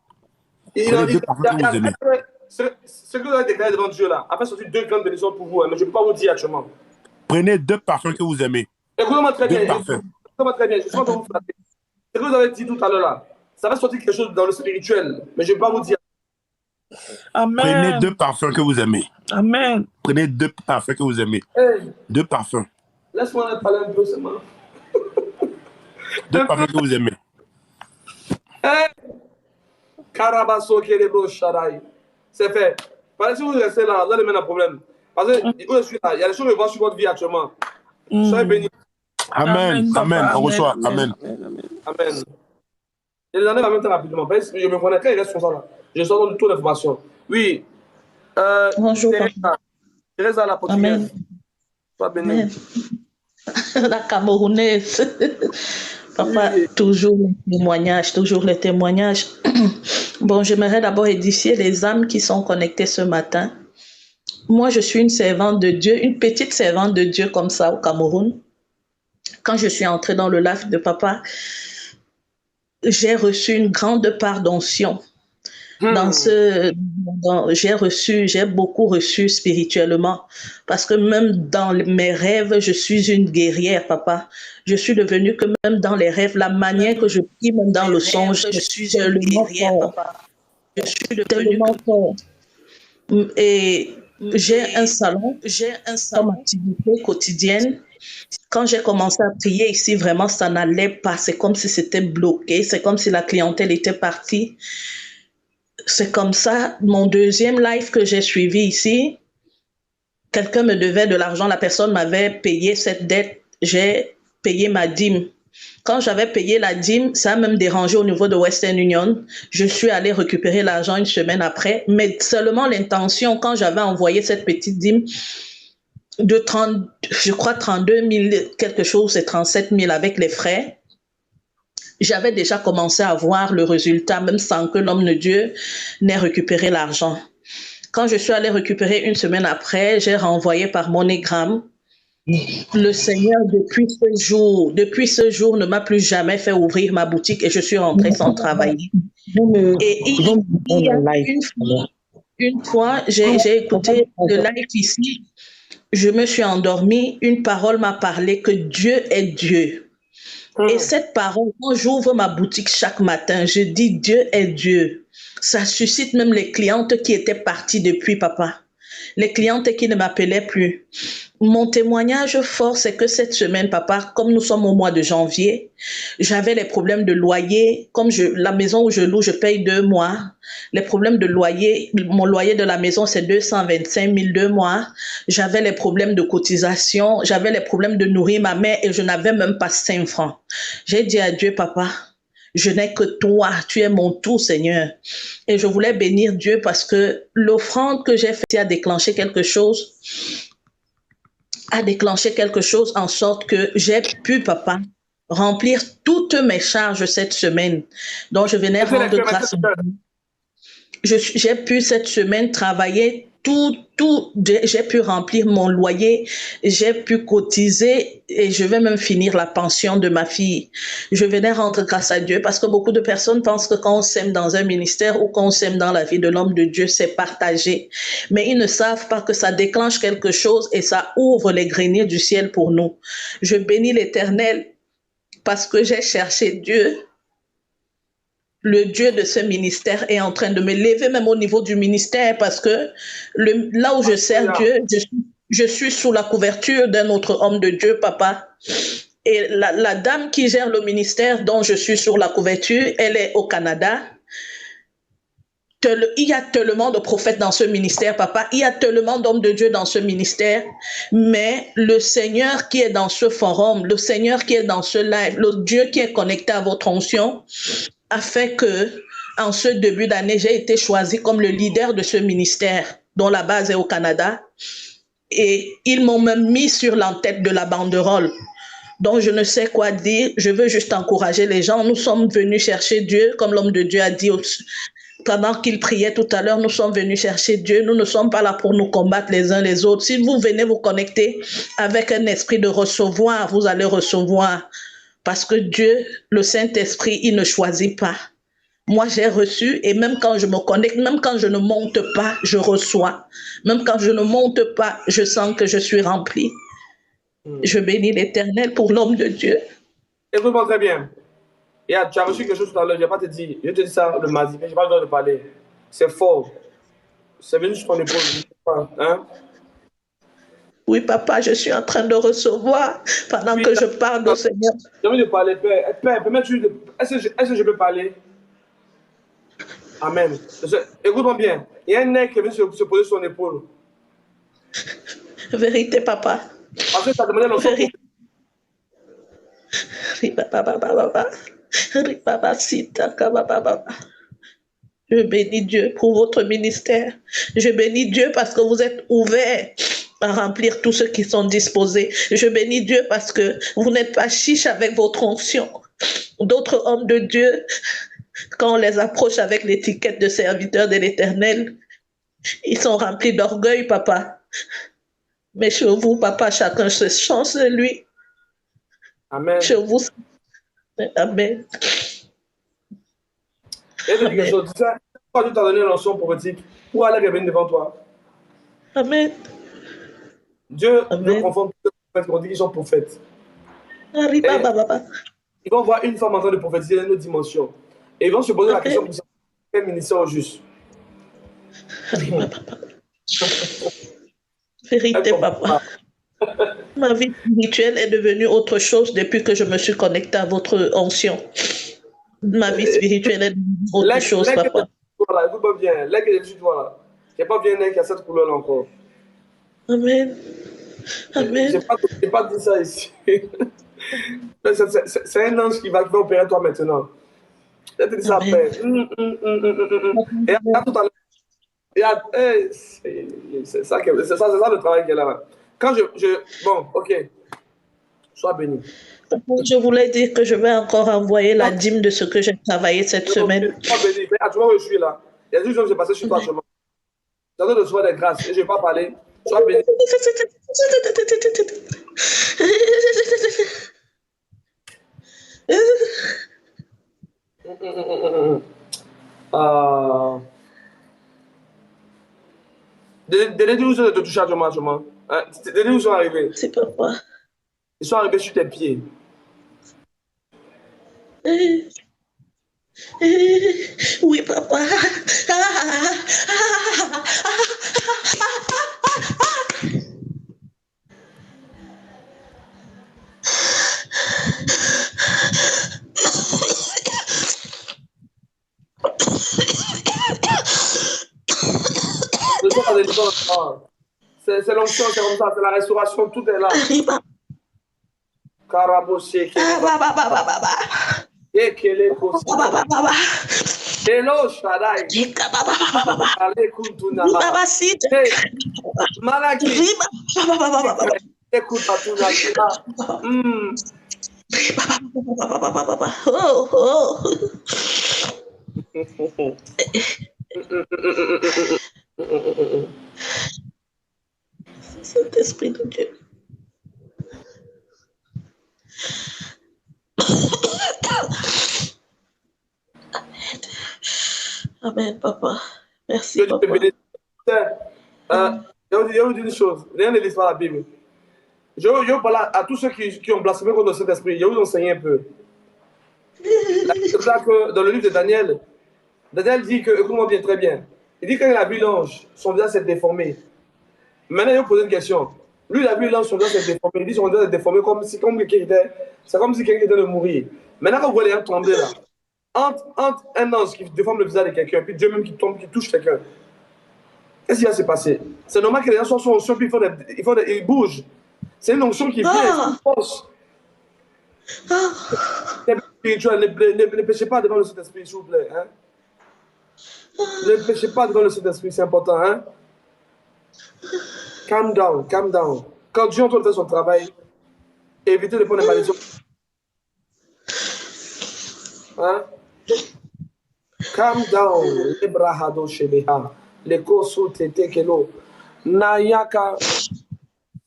Prenez deux parfums que vous aimez. Ce que vous avez déclaré devant Dieu là, après sortir deux grandes bénédictions pour vous, hein, mais je ne peux pas vous dire actuellement. Prenez deux parfums que vous aimez. Écoutez-moi très bien. Écoutez-moi très bien. Je suis en train de vous flatter. Ce que vous avez dit tout à l'heure là, ça va sortir quelque chose dans le spirituel, mais je ne peux pas vous dire. Amen. Prenez deux parfums que vous aimez. Amen. Prenez deux parfums que vous aimez. Hey. Deux parfums. Laisse-moi parler un peu seulement. Deux parfums que vous aimez. Hey. Karabaso Kerebro Sharai. C'est fait. Parce que si vous restez là, vous allez mettre un problème. Parce que je suis là, il y a des choses que je vois sur votre vie actuellement. Soyez bénis. Amen. Amen. On reçoit. Amen. Amen. Je les enlève en même temps rapidement. Je me connais quand il reste comme ça là. Je sors de toute l'information. Oui. Bonjour. Teresa la portugaise. Sois bénie. La Camerounaise. Papa, toujours les témoignages. Bon, j'aimerais d'abord édifier les âmes qui sont connectées ce matin. Moi, je suis une servante de Dieu, une petite servante de Dieu comme ça au Cameroun. Quand je suis entrée dans le live de papa, j'ai reçu une grande part d'onction. J'ai beaucoup reçu spirituellement parce que même dans mes rêves, je suis une guerrière, papa. Je suis devenue que même dans les rêves, la manière que je prie, même dans le songe, je suis une guerrière, papa. Je suis tellement fort. Et j'ai un salon comme activité quotidienne. Quand j'ai commencé à prier ici, vraiment, ça n'allait pas. C'est comme si c'était bloqué. C'est comme si la clientèle était partie. C'est comme ça, mon deuxième live que j'ai suivi ici, quelqu'un me devait de l'argent, la personne m'avait payé cette dette, j'ai payé ma dîme. Quand j'avais payé la dîme, ça a même dérangé au niveau de Western Union. Je suis allée récupérer l'argent une semaine après, mais seulement l'intention, quand j'avais envoyé cette petite dîme de 32 000, quelque chose, c'est 37 000 avec les frais, j'avais déjà commencé à voir le résultat, même sans que l'homme de Dieu n'ait récupéré l'argent. Quand je suis allée récupérer une semaine après, j'ai renvoyé par MoneyGram. Le Seigneur, depuis ce jour, ne m'a plus jamais fait ouvrir ma boutique et je suis rentrée sans travailler. Et une fois, j'ai écouté le live ici, je me suis endormie, une parole m'a parlé que Dieu est Dieu. Et cette parole, quand j'ouvre ma boutique chaque matin, je dis Dieu est Dieu. Ça suscite même les clientes qui étaient parties depuis, papa. Les clientes qui ne m'appelaient plus. Mon témoignage fort, c'est que cette semaine, papa, comme nous sommes au mois de janvier, j'avais les problèmes de loyer. Comme la maison où je loue, je paye 2 mois. Les problèmes de loyer, mon loyer de la maison, c'est 225 000 2 mois. J'avais les problèmes de cotisation. J'avais les problèmes de nourrir ma mère et je n'avais même pas 5 francs. J'ai dit à Dieu, papa, je n'ai que toi, tu es mon tout, Seigneur. Et je voulais bénir Dieu parce que l'offrande que j'ai faite a déclenché quelque chose, en sorte que j'ai pu, papa, remplir toutes mes charges cette semaine. Donc, je venais rendre grâce. J'ai pu cette semaine travailler j'ai pu remplir mon loyer, j'ai pu cotiser et je vais même finir la pension de ma fille. Je venais rendre grâce à Dieu parce que beaucoup de personnes pensent que quand on sème dans un ministère ou quand on sème dans la vie de l'homme de Dieu, c'est partagé. Mais ils ne savent pas que ça déclenche quelque chose et ça ouvre les greniers du ciel pour nous. Je bénis l'Éternel parce que j'ai cherché Dieu. Le Dieu de ce ministère est en train de me lever même au niveau du ministère parce que là où je sers Dieu, je suis sous la couverture d'un autre homme de Dieu, papa. Et la dame qui gère le ministère dont je suis sur la couverture, elle est au Canada. Il y a tellement de prophètes dans ce ministère, papa. Il y a tellement d'hommes de Dieu dans ce ministère. Mais le Seigneur qui est dans ce forum, le Seigneur qui est dans ce live, le Dieu qui est connecté à votre onction, a fait que, en ce début d'année, j'ai été choisie comme le leader de ce ministère, dont la base est au Canada. Et ils m'ont même mis sur l'entête de la banderole. Donc, je ne sais quoi dire. Je veux juste encourager les gens. Nous sommes venus chercher Dieu, comme l'homme de Dieu a dit pendant qu'il priait tout à l'heure. Nous sommes venus chercher Dieu. Nous ne sommes pas là pour nous combattre les uns les autres. Si vous venez vous connecter avec un esprit de recevoir, vous allez recevoir. Parce que Dieu, le Saint-Esprit, il ne choisit pas. Moi, j'ai reçu et même quand je me connecte, même quand je ne monte pas, je reçois. Même quand je ne monte pas, je sens que je suis rempli. Je bénis l'Éternel pour l'homme de Dieu. Écoute-moi très bien. Tu as reçu quelque chose tout à l'heure, je ne vais pas te dire. Je te dis ça le mardi, mais je n'ai pas le droit de parler. C'est fort. C'est venu sur ton épaule. Hein? Oui, papa, je suis en train de recevoir pendant que je parle au Seigneur. J'ai envie de parler, Père. Père, est-ce que je peux parler? Amen. Écoute-moi bien. Il y a un nez qui est venu se poser sur son épaule. Vérité, papa. Parce que tu as demandé l'enfant. Je bénis Dieu pour votre ministère. Je bénis Dieu parce que vous êtes ouverts à remplir tous ceux qui sont disposés. Je bénis Dieu parce que vous n'êtes pas chiche avec votre onction. D'autres hommes de Dieu, quand on les approche avec l'étiquette de serviteur de l'Éternel, ils sont remplis d'orgueil, papa. Mais chez vous, papa, chacun se chance de lui. Amen. Chez vous, amen. Et quelque chose, tu sais, quand Dieu t'a donné l'onction prophétique, pour aller revenir devant toi. Amen. Dieu confond tous les prophètes qui ont dit qu'ils sont prophètes. Ils vont voir une femme en train de prophétiser dans une autre dimension. Et ils vont se poser la question pour savoir quel ministère au juste. Vérité, papa. Ma vie spirituelle est devenue autre chose depuis que je me suis connectée à votre onction. Ma vie spirituelle est devenue autre chose, papa. Voilà, écoute-moi bien. Là que je vois là, j'ai pas bien un qui a cette couleur-là encore. Amen. Amen. J'ai pas dit ça ici. C'est un ange qui va opérer toi maintenant. Je te dis ça après. Et à tout à l'heure. C'est ça le travail qu'elle a. Quand bon, ok. Sois béni. Je voulais dire que je vais encore envoyer la dîme de ce que j'ai travaillé cette semaine. Sois béni. Tu vois où je suis là. Il y a des choses qui se passent sur toi chemin. Tu as besoin de recevoir des grâces. Et je ne vais pas parler. Sois béni. Des où de te toucher à Thomas. Des où sont arrivés? C'est papa. Ils sont arrivés sur tes pieds. Oui, papa. Reçois ta délivrance. C'est l'onction, c'est comme ça, c'est la restauration, tout est là. Karaboshe, Ekele Kosi. Hello, Shaddai. Ale Kuntuna. Malaki. Écoute, Atuna. Saint-Esprit de Dieu. Amen, papa. Merci, papa. Je vais vous dire une chose. Rien ne l'histoire de la Bible. Je vais parler à tous ceux qui ont blasphémé contre le Saint-Esprit. Je vais vous enseigner un peu. C'est ça que dans le livre de Daniel, Daniel dit que, écoute-moi bien, très bien. Il dit que quand il a vu l'ange, son visage s'est déformé. Maintenant, il va poser une question. Lui, il a vu l'ange, son visage s'est déformé. Il dit que son visage s'est déformé comme si quelqu'un était de mourir. Maintenant, quand vous voyez les gens trembler là, entre un ange qui déforme le visage de quelqu'un, puis Dieu même qui tombe, qui touche quelqu'un, qu'est-ce qui va se passer? C'est normal que les gens sont onction, puis ils bougent. C'est une onction qui vient, c'est une force. Ne péchez pas devant le Saint-Esprit, s'il vous plaît. Hein? Ne péchez pas devant le Saint-Esprit, c'est important. Hein? Calm down, calm down. Quand Dieu est en train de faire son travail, évitez de prendre des malédictions. Hein? Calm down. Lebrahado shebeha. Le kosu tete kelo. Nayaka.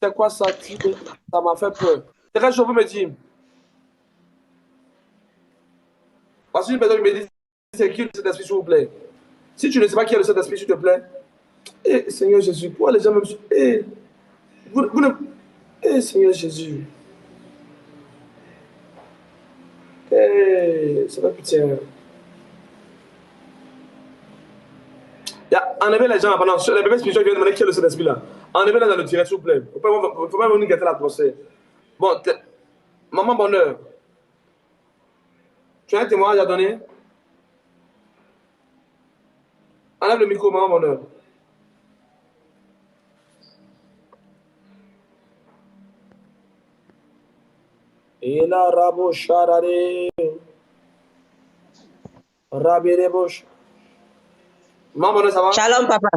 C'est quoi ça? Ça m'a fait peur. C'est quand je veux me dire. Parce qu'une personne me dit, c'est qui le Saint-Esprit, s'il vous plaît? Si tu ne sais pas qui est le Saint-Esprit, s'il te plaît, Seigneur Jésus, pourquoi les gens me... Seigneur Jésus. Ça va pitié. Enlevez les gens pendant. Les bébés spirituels qui viennent demander qui est le Saint-Esprit là. Enlevez-les dans le tiré, s'il vous plaît. Il ne faut pas venir gâter l'atmosphère. Bon, maman bonheur. Tu as un témoignage à donner? Enlève le micro, maman bonheur. Et là, Rabo Charare. Rabire Bosch. Maman bonheur, ça va? Shalom, papa.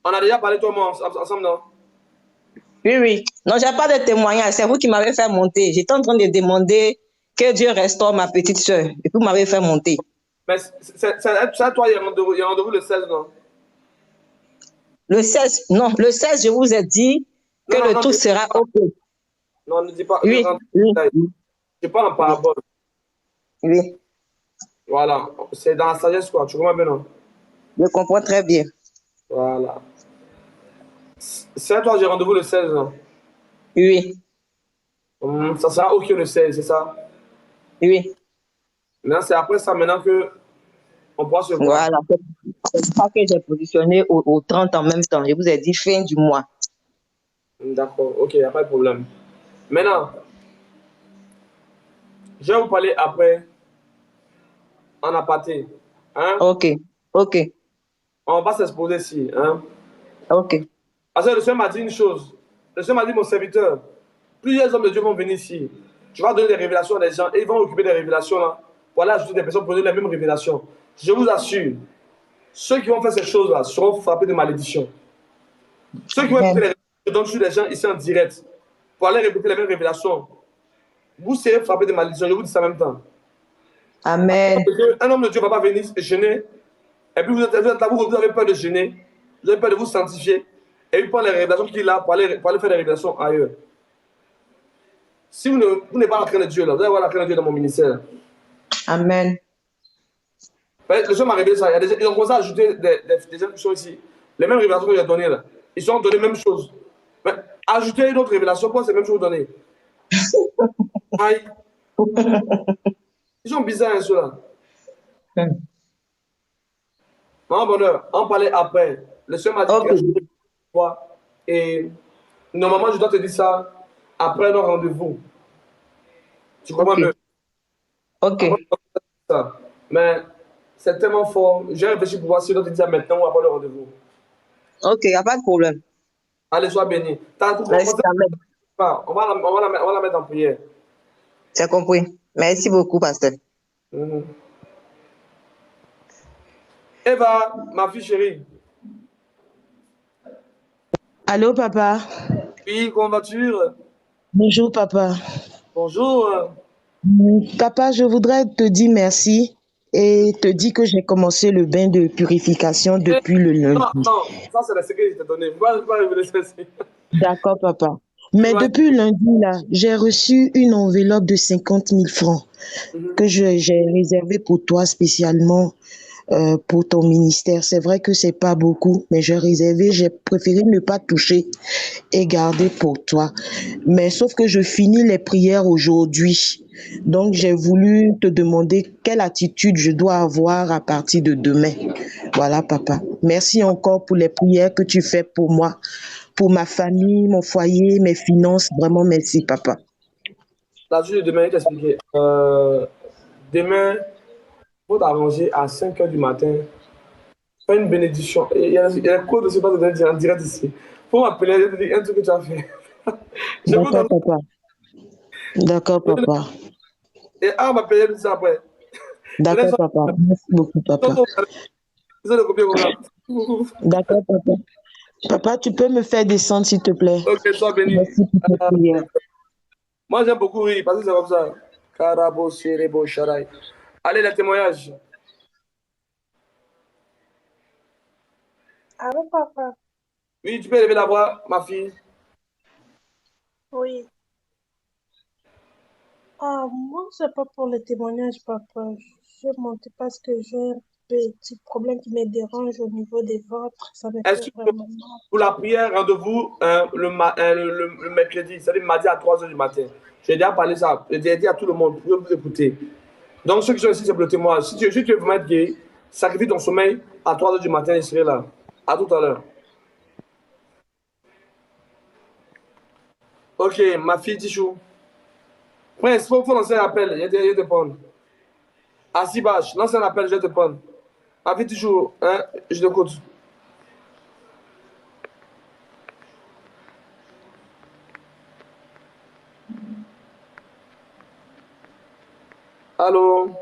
On a déjà parlé toi et moi ensemble, non? Oui, oui. Non, j'ai pas de témoignage. C'est vous qui m'avez fait monter. J'étais en train de demander que Dieu restaure ma petite soeur. Et puis, vous m'avez fait monter. Mais c'est toi, il y a rendez-vous le 16, non? Le 16, non. Le 16, je vous ai dit que le tout sera OK. Non, ne dis pas. Oui, oui. Je parle en parabole. Oui. Voilà. C'est dans la sagesse, quoi. Tu comprends bien, non? Je comprends très bien. Voilà. C'est toi, j'ai rendez-vous le 16, non? Oui. Ça sera OK le 16, c'est ça? Oui. Maintenant, c'est après ça, maintenant que on pourra se voir. Voilà. C'est ça que j'ai positionné au 30 en même temps. Je vous ai dit fin du mois. D'accord. OK, il n'y a pas de problème. Maintenant, je vais vous parler après en aparté. Hein? OK. OK. On va s'exposer ici. Hein? OK. Parce que le Seigneur m'a dit une chose. Le Seigneur m'a dit, mon serviteur, plusieurs hommes de Dieu vont venir ici. Tu vas donner des révélations à des gens et ils vont occuper des révélations là. Voilà, ajouter des personnes pour donner les mêmes révélations. Je vous assure, ceux qui vont faire ces choses-là seront frappés de malédiction. Ceux qui vont écouter les révélations donc sur les gens ici en direct pour aller répéter les mêmes révélations, vous serez frappés de malédiction. Je vous dis ça en même temps. Amen. Un homme de Dieu ne va pas venir gêner. Et puis vous êtes là, vous avez peur de gêner. Vous avez peur de vous sanctifier. Et puis prendre les révélations qu'il a pour aller faire des révélations ailleurs. Si vous n'êtes pas la crainte de Dieu, là, vous allez avoir la crainte de Dieu dans mon ministère. Amen. Le Seigneur m'a révélé ça. Ils ont commencé à ajouter des gens qui sont ici. Les mêmes révélations que j'ai données là. Ils ont donné les mêmes choses. Mais ajouter une autre révélation, quoi, c'est les mêmes choses données. Aïe. Ils sont bizarres, ceux-là. Maman Bonheur, on parlait après. Le soeur m'a dit Ok, que je te vois. Et normalement, je dois te dire ça après nos rendez-vous. Tu comprends ok, mieux? ok, Après, je dois te dire ça. Mais c'est tellement fort. J'ai réfléchi pour voir si je dois te dire ça maintenant ou après le rendez-vous. ok, il n'y a pas de problème. Allez, sois béni. T'as tout Merci, compris? amen. On va la mettre en prière. C'est compris. Merci beaucoup, pasteur. Mhm. Eva, ma fille chérie. Allô, papa. Oui, comment vas-tu? Bonjour, papa. Bonjour. Papa, je voudrais te dire merci et te dire que j'ai commencé le bain de purification Eh, depuis le non, lundi. non, ça c'est le secret que je t'ai donné. Je vais révéler ceci. D'accord, papa. Tu Mais vas. depuis lundi, là, j'ai reçu une enveloppe de 50 000 francs Mhm. que j'ai réservée pour toi spécialement pour ton ministère. C'est vrai que c'est pas beaucoup, mais j'ai préféré ne pas toucher et garder pour toi. Mais sauf que je finis les prières aujourd'hui. Donc, j'ai voulu te demander quelle attitude je dois avoir à partir de demain. Voilà, papa. Merci encore pour les prières que tu fais pour moi, pour ma famille, mon foyer, mes finances. Vraiment, merci, papa. La journée de demain, je vais t'expliquer. Demain, il faut t'arranger à 5 heures du matin. Fais une bénédiction. Il y a le code de ce pas de dire en direct ici. Faut m'appeler et te dire un truc que tu as fait. Je peux D'accord, t'en papa. D'accord, papa. et m'appeler tout ça après. Je laisse D'accord, papa. Merci beaucoup, papa. le copier comme ça. D'accord, papa. Papa, tu peux me faire descendre, s'il te plaît. Ok, sois béni. Merci pour tes prières. Moi, j'aime beaucoup rire parce que c'est comme ça. Karabo, Serebo, Sharai. Allez, les témoignages. Allô, papa? Oui, tu peux élever la voix, ma fille. Oui. Moi, c'est pas pour le témoignage, papa. Je monte parce que j'ai un petit problème qui me dérange au niveau des ventres. Ça me Est-ce fait que vraiment mal. pour la prière, rendez-vous le mercredi, c'est-à-dire mardi à 3 heures du matin. J'ai déjà parlé ça. J'ai dit à tout le monde, vous pouvez vous écouter. Donc, ceux qui sont ici, c'est pour le témoignage. Si tu veux vraiment être guéri, sacrifie ton sommeil à 3 heures du matin, je serai là. À tout à l'heure. Ok, ma fille Tichou. Prince, faut lancer un appel. Je vais te prendre. Asibash, lance un appel, je vais te prendre. Ma fille Tichou, hein, je t'écoute. Allô?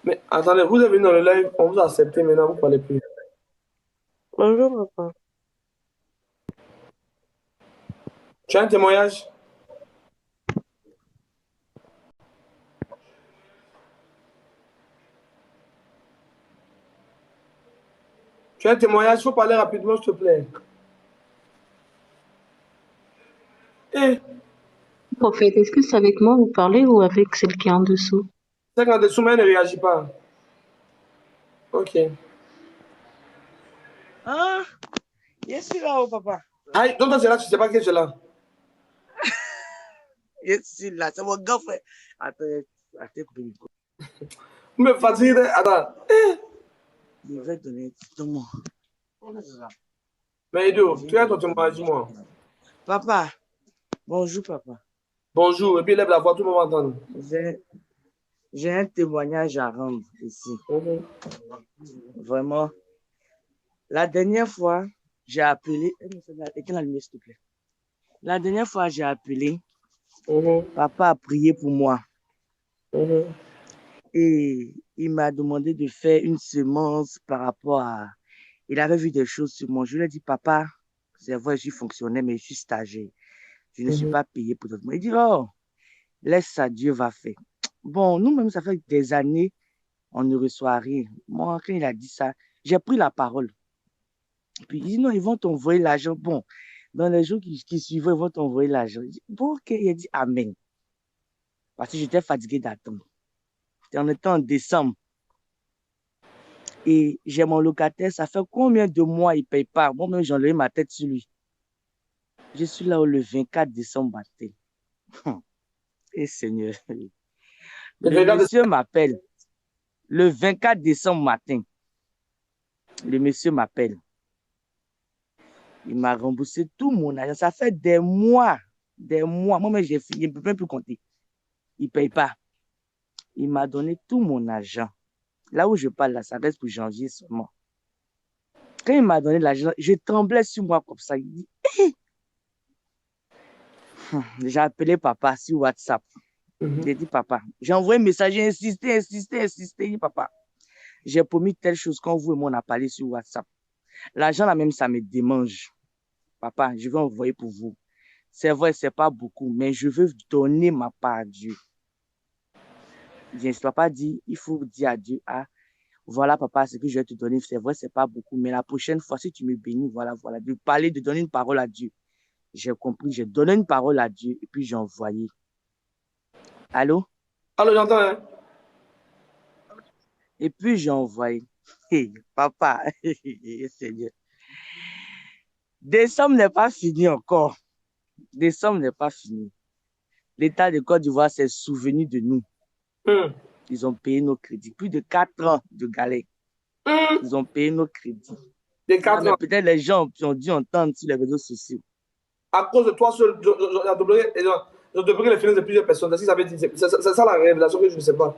Mais attendez, vous êtes venu dans le live, on vous a accepté, maintenant vous ne parlez plus. Bonjour, papa. Tu as un témoignage? Tu as un témoignage? Il faut parler rapidement, s'il te plaît. Eh, Prophète, est-ce que c'est avec moi vous parlez ou avec celle qui est en dessous? c'est quand dessous, mais elle ne réagit pas. Ok. Ah, je suis là, oh, papa. Aïe, donc toi, c'est là, tu ne sais pas que c'est là. Je suis là, c'est mon grand frère. Attends, couper le micro. Vous me fatiguez. Attends. Je vais donner tout le monde. Mais Edo, tu as ton témoignage, dis-moi. Papa, bonjour, papa. Bonjour, et puis lève la voix, tout le monde va entendre. J'ai un témoignage à rendre ici. Vraiment. La dernière fois, j'ai appelé. Éteins la lumière, s'il te plaît. La dernière fois, j'ai appelé. Papa a prié pour moi. Et il m'a demandé de faire une semence par rapport à. Il avait vu des choses sur moi. Je lui ai dit, papa, c'est vrai, je suis fonctionnaire, mais je suis stagiaire. Je ne suis pas payé pour d'autres. Il dit, oh, laisse ça, Dieu va faire. Bon, nous-mêmes, ça fait des années, on ne reçoit rien. Moi, quand il a dit ça, j'ai pris la parole. Puis il dit, non, ils vont t'envoyer l'argent. Bon, dans les jours qui suivent, ils vont t'envoyer l'argent. Bon, ok, il a dit Amen. Parce que j'étais fatigué d'attendre. On était en décembre. Et j'ai mon locataire, ça fait combien de mois il ne paye pas? Moi-même, j'ai enlevé ma tête sur lui. Je suis là le 24 décembre matin. Et Seigneur, le monsieur m'appelle. Le 24 décembre matin, le monsieur m'appelle. Il m'a remboursé tout mon argent. Ça fait des mois. Moi-même, j'ai fini, je ne peux même plus compter. Il ne paye pas. Il m'a donné tout mon argent. Là où je parle, là, ça reste pour janvier seulement. Quand il m'a donné l'argent, je tremblais sur moi comme ça. Il dit, hey! J'ai appelé papa sur WhatsApp. J'ai dit, papa, j'ai envoyé un message, j'ai insisté. Il dit, papa, j'ai promis telle chose quand vous et moi on a parlé sur WhatsApp. L'argent là même, ça me démange. Papa, je vais envoyer pour vous. C'est vrai, c'est pas beaucoup, mais je veux donner ma part à Dieu. Papa dit, il faut dire à Dieu, ah, voilà papa, ce que je vais te donner, c'est vrai, c'est pas beaucoup, mais la prochaine fois, si tu me bénis, voilà, de parler, de donner une parole à Dieu. J'ai compris, j'ai donné une parole à Dieu et puis j'ai envoyé. Allô? Allô, j'entends, hein? Et puis j'ai envoyé. Hey, papa, Seigneur. Décembre n'est pas fini encore. Décembre n'est pas fini. L'État de Côte d'Ivoire s'est souvenu de nous. Ils ont payé nos crédits. Plus de 4 ans de galère. Ils ont payé nos crédits. Peut-être les gens ont dû entendre sur les réseaux sociaux. À cause de toi seul, ils ont débloqué les finances de plusieurs personnes. C'est ça la révélation que je ne sais pas.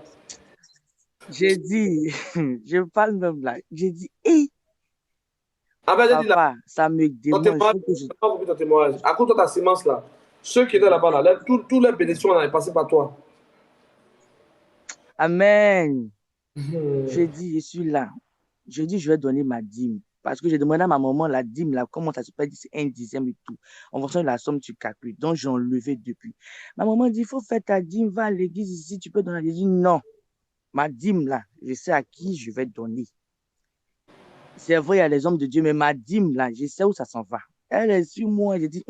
J'ai dit, je parle même là. J'ai dit, hé! Papa, ça me démange. Ton témoignage. À cause de ta sémence là, ceux qui étaient là-bas, là, tous les bénédictions là, est passé par toi. Amen. Je dis, je suis là. Je dis, je vais donner ma dîme. Parce que j'ai demandé à ma maman la dîme, là, comment ça se passe, c'est 1/10 et tout. En fonction de la somme, tu calcules. Donc, j'ai enlevé depuis. Ma maman dit, il faut faire ta dîme, va à l'église ici, tu peux donner. J'ai dit, non. Ma dîme, là, je sais à qui je vais donner. C'est vrai, il y a les hommes de Dieu, mais ma dîme, là, je sais où ça s'en va. Elle est sur moi, j'ai dit,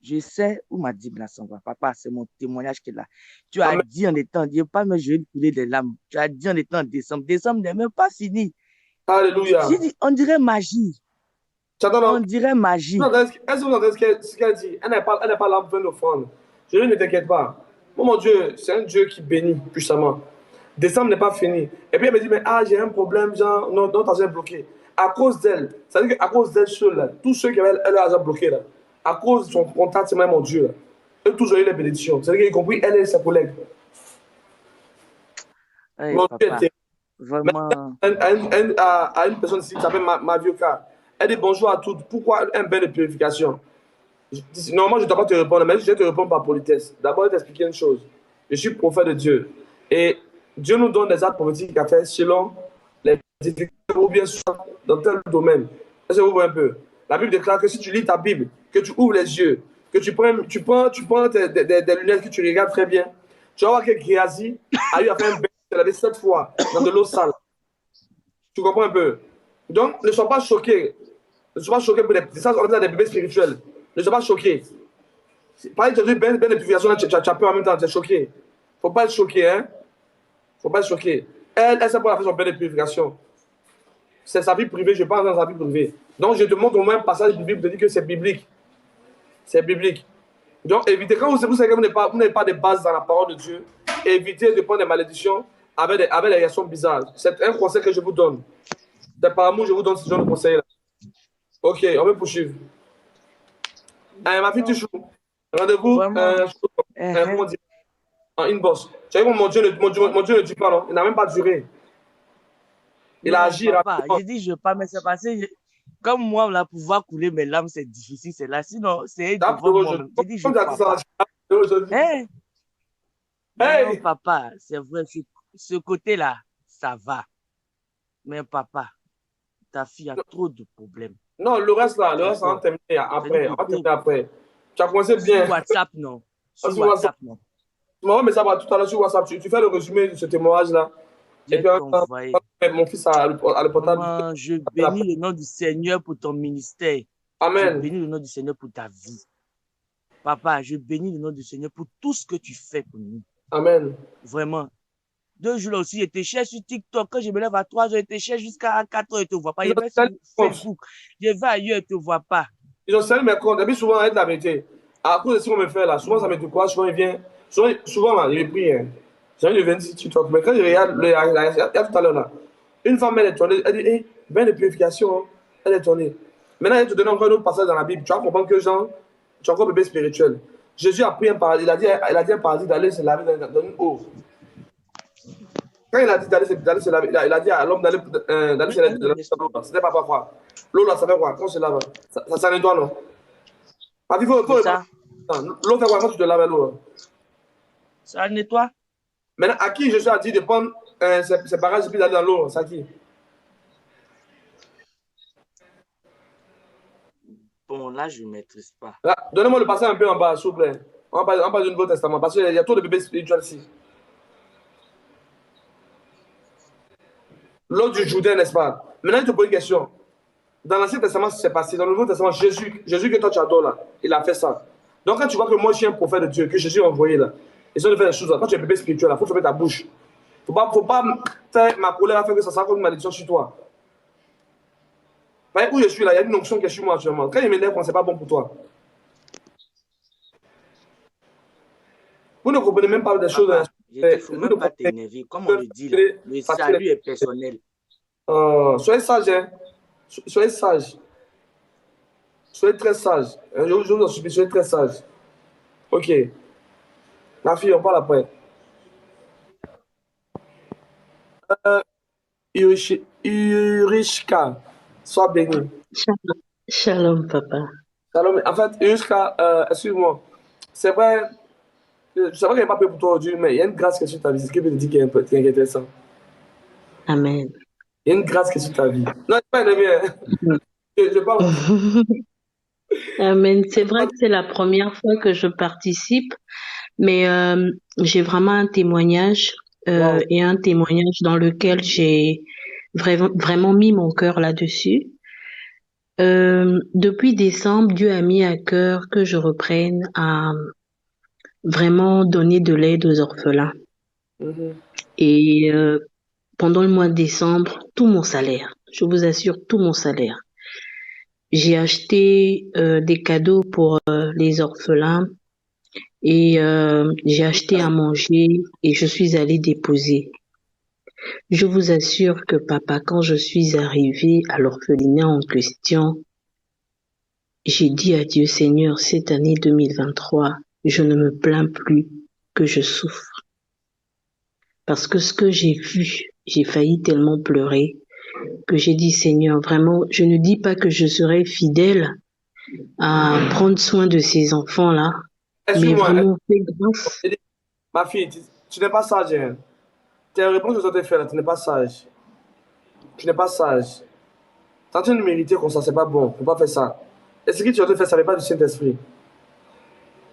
je sais où ma dîme, là, s'en va. Papa, c'est mon témoignage qui est là. Tu as dit en étant, Dieu, pas me je vais couler des larmes. Tu as dit en étant en décembre. Décembre n'est même pas fini. Alléluia. J'ai dit, on dirait magie. On dirait magie. Est-ce que vous entendez ce qu'elle dit? Elle n'est pas là pour faire l'offrande. Je ne t'inquiète pas. Moi, mon Dieu, c'est un Dieu qui bénit puissamment. Décembre n'est pas fini. Et puis elle me dit, mais j'ai un problème, genre, non, t'as bloqué. À cause d'elle, ça veut dire qu'à cause d'elle seule, là, tous ceux qui avaient l'argent bloqué, là, à cause de son contact, c'est même mon Dieu, là, eux tous ont eu les bénédictions. C'est-à-dire qu'ils ont compris, elle et ses collègues. Hey, mon papa, Dieu était. vraiment. À une personne ici qui s'appelle Mavioka, elle dit bonjour à toutes. Pourquoi un bain de purification? Normalement, je ne dois pas te répondre, mais je vais te répondre par politesse. D'abord, je vais t'expliquer une chose. Je suis prophète de Dieu. Et Dieu nous donne des actes prophétiques à faire selon les difficultés ou bien dans tel domaine. Est-ce que vous voyez un peu? La Bible déclare que si tu lis ta Bible, que tu ouvres les yeux, que tu prends des lunettes que tu regardes très bien, tu vas voir que Géasi a eu à faire un bain, il avait 7 fois dans de l'eau sale. Tu comprends un peu? Donc, ne sois pas choqué. Ne sois pas choqué pour des bébés spirituels. Ne sois pas choqué. Pareil, tu as dit ben de purification, tu as peur en même temps, tu es choqué. Il ne faut pas être choqué, hein? Faut pas être choqué. Elle sait pas faire son bain de purification. C'est sa vie privée, je parle dans sa vie privée. Donc, je te montre au moins un passage biblique pour te dire que c'est biblique. C'est biblique. Donc, évitez, quand vous savez que vous n'avez pas de base dans la parole de Dieu, évitez de prendre des malédictions avec des réactions bizarres. C'est un conseil que je vous donne. C'est par amour, je vous donne ce genre de conseil-là. Ok, on va poursuivre. Ma fille Tichou, rendez-vous comment dire, en inbox. Tu sais, mon Dieu ne dit pas, non? Il n'a même pas duré. Il a agi rapidement. J'ai dit, je ne veux pas, mais c'est passé. Comme moi, là, pouvoir couler mes larmes, c'est difficile, c'est là. Sinon, c'est devant moi. J'ai dit, je ne veux pas. Hey! Non, papa, c'est vrai, ce côté-là, ça va. Mais papa, ta fille a trop de problèmes. Non, le reste là, on va terminer après. On va terminer après. Tu as commencé bien. Sur WhatsApp, non. Sur WhatsApp, non. Tu m'envoies un message tout à l'heure sur WhatsApp. Tu fais le résumé de ce témoignage-là. Et puis, mon fils a le portable. Maman, je bénis le nom du Seigneur pour ton ministère. Amen. Je bénis le nom du Seigneur pour ta vie. Papa, je bénis le nom du Seigneur pour tout ce que tu fais pour nous. Amen. Vraiment. 2 jours là aussi, je te cherche sur TikTok. Quand je me lève à 3 heures, je te cherche jusqu'à 4 heures, je ne te vois pas. Je vais sur Facebook. Je vais ailleurs, je ne te vois pas. Ils ont salué mes comptes. Et puis souvent, avec la vérité. À cause de ce qu'on me fait là, souvent ça me décourage. Souvent, il vient. Souvent là, il me prie. Hein. J'ai envie de venir sur TikTok. Mais quand je regarde, il y a tout à l'heure là, une femme, elle est tournée. Elle dit, hé, bain de purification. Hein. Elle est tournée. Maintenant, elle te donne encore un autre passage dans la Bible. Tu vas comprendre que Jean, tu es encore bébé spirituel. Jésus a pris un paradis. Il a dit un paradis d'aller se laver dans une eau. Quand il a dit d'aller se laver, il a dit à l'homme d'aller se laver dans l'eau. Ce n'est pas quoi. L'eau là, ça fait quoi? Quand on se lave, ça nettoie, non? Parce qu'il faut l'eau fait quoi quand tu te laves l'eau? Ça nettoie. Maintenant, à qui Jésus a dit de prendre ses bagages et puis d'aller dans l'eau? C'est à qui? Bon, là, je ne maîtrise pas. Donnez-moi le passage un peu en bas, s'il vous plaît. On parle du Nouveau Testament, parce qu'il y a trop de bébés spirituels ici. L'eau du Jourdain, n'est-ce pas? Maintenant, je te pose une question. Dans l'Ancien Testament, c'est passé. Dans le Nouveau Testament, Jésus que toi tu adores là, il a fait ça. Donc, quand tu vois que moi, je suis un prophète de Dieu, que Jésus a envoyé là, et ça de faire des choses là, quand tu es bébé spirituel là, il faut fermer ta bouche. Faut pas faire ma colère à faire que ça soit comme une malédiction sur toi. Voyez où je suis là, il y a une onction qui est sur moi actuellement. Quand il m'énerve, c'est pas bon pour toi. Vous ne comprenez même pas des choses. Je ne faut même pas t'énerver. Comme on le dit là, le salut est personnel. Soyez sage, hein. Soyez sage. Soyez très sage. Je vous en supplie, soyez très sage. Ok. Ma fille, on parle après. Urishka, sois béni. Shalom, papa. Shalom. En fait, Urishka, excuse-moi. C'est vrai qu'elle n'est pas prêt pour toi aujourd'hui, mais il y a une grâce qui est sur ta vie. C'est ce que je te dis qui est intéressant. Amen. Il y a une grâce qui est sur ta vie. Non, je pas énervé. Hein. Je parle. Amen. C'est vrai que c'est la première fois que je participe, mais j'ai vraiment un témoignage et un témoignage dans lequel j'ai vraiment mis mon cœur là-dessus. Depuis décembre, Dieu a mis à cœur que je reprenne à vraiment donner de l'aide aux orphelins. Et pendant le mois de décembre, tout mon salaire, je vous assure, tout mon salaire. J'ai acheté des cadeaux pour les orphelins et j'ai acheté à manger et je suis allée déposer. Je vous assure que papa, quand je suis arrivée à l'orphelinat en question, j'ai dit à Dieu, Seigneur, cette année 2023, je ne me plains plus que je souffre. Parce que ce que j'ai vu, j'ai failli tellement pleurer que j'ai dit, Seigneur, vraiment, je ne dis pas que je serai fidèle à prendre soin de ces enfants-là, mais vraiment, fais grâce. Ma fille, tu n'es pas sage. Hein. Tes réponses que tu as fait là, tu n'es pas sage. Tu n'es pas sage. Tu es en train de mériter comme ça, c'est pas bon. Faut pas faire ça. Et ce que tu as fait, ça n'est pas du Saint-Esprit.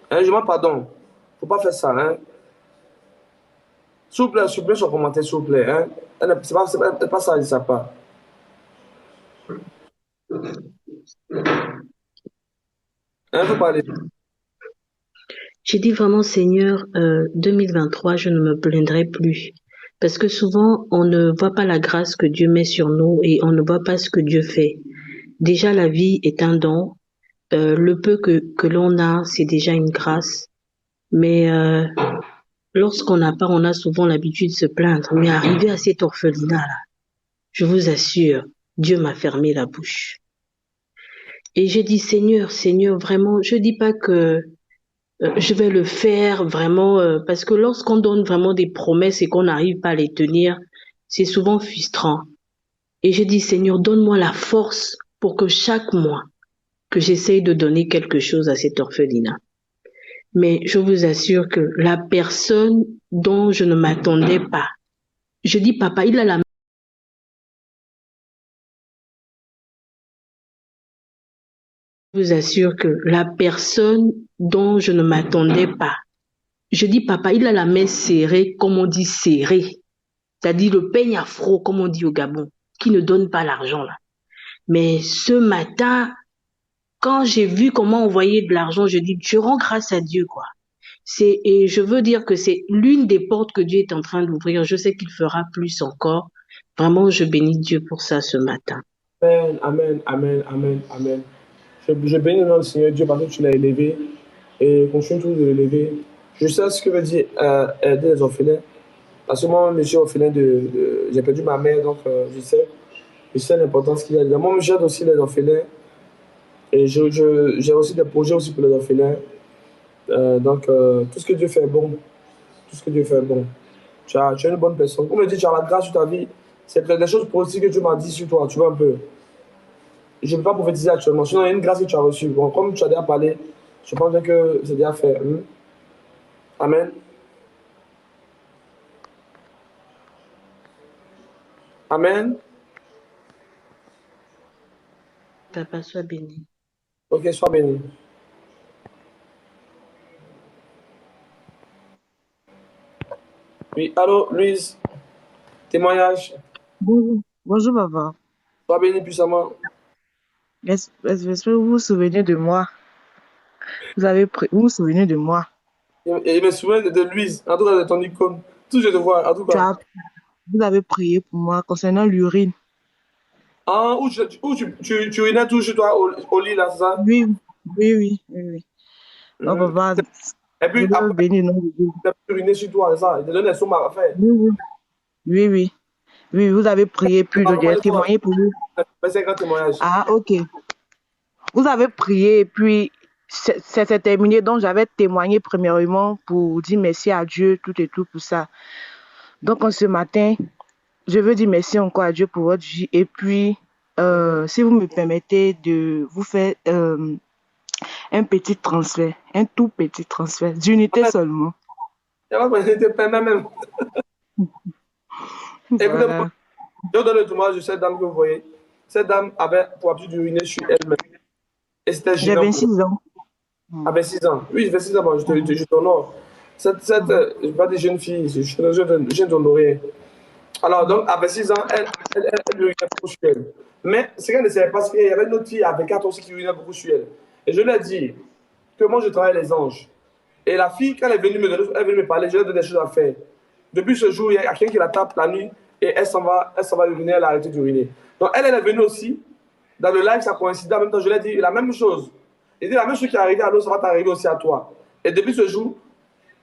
Hein, je m'en pardonne. Faut pas faire ça. Hein. S'il vous plaît, supprimez son commentaire, s'il vous plaît. Hein. C'est pas ça, ça pas. Hein, faut parler. J'ai dit vraiment, Seigneur, 2023, je ne me plaindrai plus. Parce que souvent, on ne voit pas la grâce que Dieu met sur nous et on ne voit pas ce que Dieu fait. Déjà, la vie est un don. Le peu que l'on a, c'est déjà une grâce. Mais lorsqu'on n'a pas, on a souvent l'habitude de se plaindre. Mais arrivé à cet orphelinat-là, je vous assure, Dieu m'a fermé la bouche. Et j'ai dit, Seigneur, vraiment, je dis pas que je vais le faire vraiment, parce que lorsqu'on donne vraiment des promesses et qu'on n'arrive pas à les tenir, c'est souvent frustrant. Et j'ai dit, Seigneur, donne-moi la force pour que chaque mois, que j'essaye de donner quelque chose à cet orphelinat. Mais je vous assure que la personne dont je ne m'attendais pas, je dis, papa, il a la Je vous assure que la personne dont je ne m'attendais pas, je dis, papa, il a la main serrée, comme on dit serrée. C'est-à-dire le peigne afro, comme on dit au Gabon, qui ne donne pas l'argent là. Mais ce matin, quand j'ai vu comment on voyait de l'argent, je dis, je rends grâce à Dieu, quoi. Et je veux dire que c'est l'une des portes que Dieu est en train d'ouvrir. Je sais qu'il fera plus encore. Vraiment, je bénis Dieu pour ça ce matin. Amen, amen, amen, amen, amen. Je bénis le nom du Seigneur Dieu parce que tu l'as élevé et continue toujours de l'élever. Je sais ce que veut dire aider les orphelins. Parce que moi, je suis orphelin j'ai perdu ma mère, donc je sais l'importance qu'il y a dedans. Moi, j'aide aussi les orphelins et j'ai aussi des projets aussi pour les orphelins. Donc, tout ce que Dieu fait est bon. Tout ce que Dieu fait est bon. Tu es une bonne personne. Comme je dis, tu as la grâce sur ta vie. C'est des choses positives que Dieu m'a dit sur toi. Tu vois un peu. Je ne peux pas prophétiser actuellement. Sinon, il y a une grâce que tu as reçue. Bon, comme tu as déjà parlé, je pense bien que c'est déjà fait. Amen. Amen. Papa, sois béni. Ok, sois béni. Oui, allô, Louise. Témoignage. Bonjour, bonjour papa. Sois béni puissamment. Est-ce que vous vous souvenez de moi? Vous vous souvenez de moi? Et je me souviens de Louise, en tout cas de ton icône. Tout je te vois, en tout cas. Vous avez prié pour moi concernant l'urine. Ah, où tu urinais tout chez toi au lit, là, c'est ça? Oui. Non, papa, Et puis, je après, bénis le nom de Dieu. tu as uriné sur toi, c'est ça? Il te donne des sommes à faire. Oui, vous avez prié, puis j'ai témoigné pour vous. C'est un grand témoignage. Ah, ok. Vous avez prié, puis c'est terminé. Donc, j'avais témoigné premièrement pour dire merci à Dieu, tout et tout pour ça. Donc, ce matin, je veux dire merci encore à Dieu pour votre vie. Et puis, si vous me permettez de vous faire un petit transfert, un tout petit transfert, d'unité seulement. Il n'y a pas besoin de peine même. Écoutez-moi, je donne le témoignage de cette dame que vous voyez. Cette dame avait pour habitude d'uriner sur elle-même. Et c'était J'ai gênant. 26 ans. À 26 ans. Oui, j'ai 26 ans, bon, je t'honore. Je ne vais pas des jeunes filles, je t'honore. Alors, donc, à 26 ans, elle urinait beaucoup sur elle. Mais ce qu'elle ne savait pas, c'est qu'il y avait une autre fille à 24 ans aussi qui urinait beaucoup sur elle. Et je lui ai dit que moi, je travaille les anges. Et la fille, quand elle est venue me parler, je lui ai donné des choses à faire. Depuis ce jour, il y a quelqu'un qui la tape la nuit et elle s'en va uriner, elle a arrêté d'uriner. Donc, elle est venue aussi. Dans le live, ça coïncidait en même temps. Je lui ai dit la même chose. Il dit la même chose qui est arrivée à l'autre, ça va t'arriver aussi à toi. Et depuis ce jour,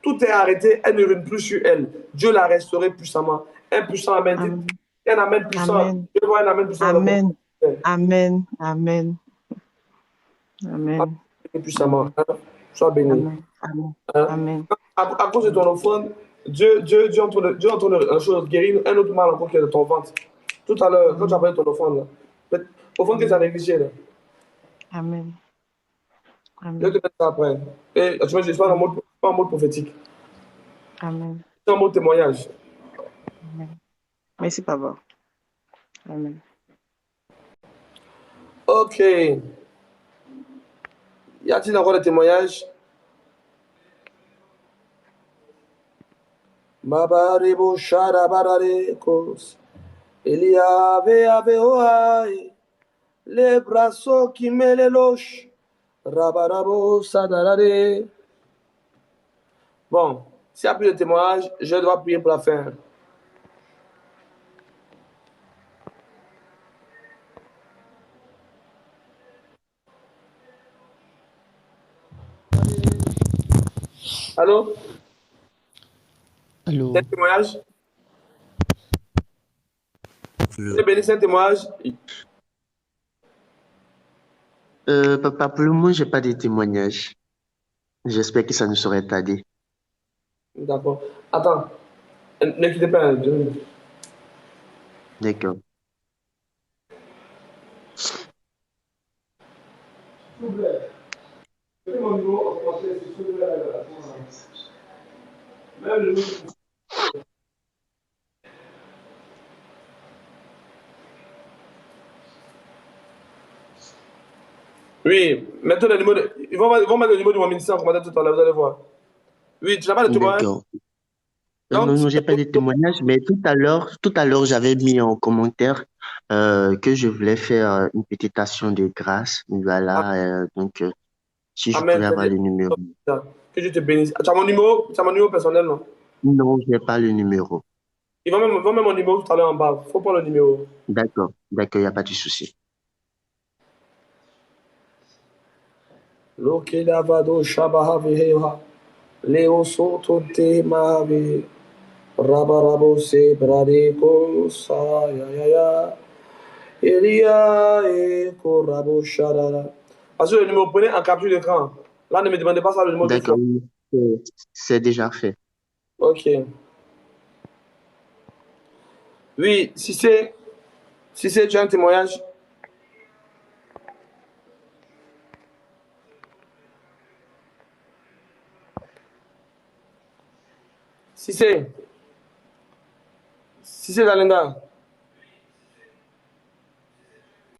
tout est arrêté, elle n'urine plus sur elle. Dieu l'a restaurée puissamment. Un puissant amen. Un amen puissant. Amen. Je vois un amen puissant. Amen. Amen. Amen. Amen. Puissamment. Sois béni. Amen. À cause de ton offrande, Dieu entend une chose, guérir un autre mal encore qui est de ton ventre. Tout à l'heure, quand tu as parlé de ton offrande, offrande que tu as négligée. Amen. Amen. Je te mets ça après. Et tu vois, je ne suis pas en mode prophétique. Amen. C'est un mot témoignage. Amen. Merci, papa. Amen. Ok. Y a-t-il encore des témoignages? Babarebo sharabarakos. Eliave oai. Les bras qui me les loches. Rabarabo sadarare. Bon, s'il n'y a plus de témoignages, je dois prier pour la fin. Allô? Allô? C'est un témoignage? C'est béni, c'est un témoignage? Papa, pour le moment, j'ai pas de témoignages. J'espère que ça ne saurait tarder. D'accord. Attends. Ne quittez pas. D'accord. S'il vous plaît. Mettez mon numéro en français, s'il vous plaît. Même le numéro. Oui, mettez le numéro. Ils vont mettre le numéro de mon ministère en commentaire tout à l'heure, vous allez voir. Oui, tu n'as pas de témoignage? D'accord. Non, j'ai pas de témoignages, mais tout à l'heure, j'avais mis en commentaire que je voulais faire une petite action de grâce. Voilà, donc si je pouvais avoir le numéro. Que Dieu te bénisse. Tu as mon numéro personnel, non? Non, je n'ai pas le numéro. Ils vont mettre mon numéro tout à l'heure en bas. Il faut prendre le numéro. D'accord, il n'y a pas de souci. Loke lavado shabahaviheha. Leo soto te mahavi. Rabarabo se bradeko sa ya ya ya. Elia e korabo shadara. Parce que le numéro, prenez en capture d'écran. Là, ne me demandez pas ça le numéro de D'accord, fois. oui, c'est déjà fait. Ok. Oui, si c'est tu as un témoignage. Si c'est Dalinda.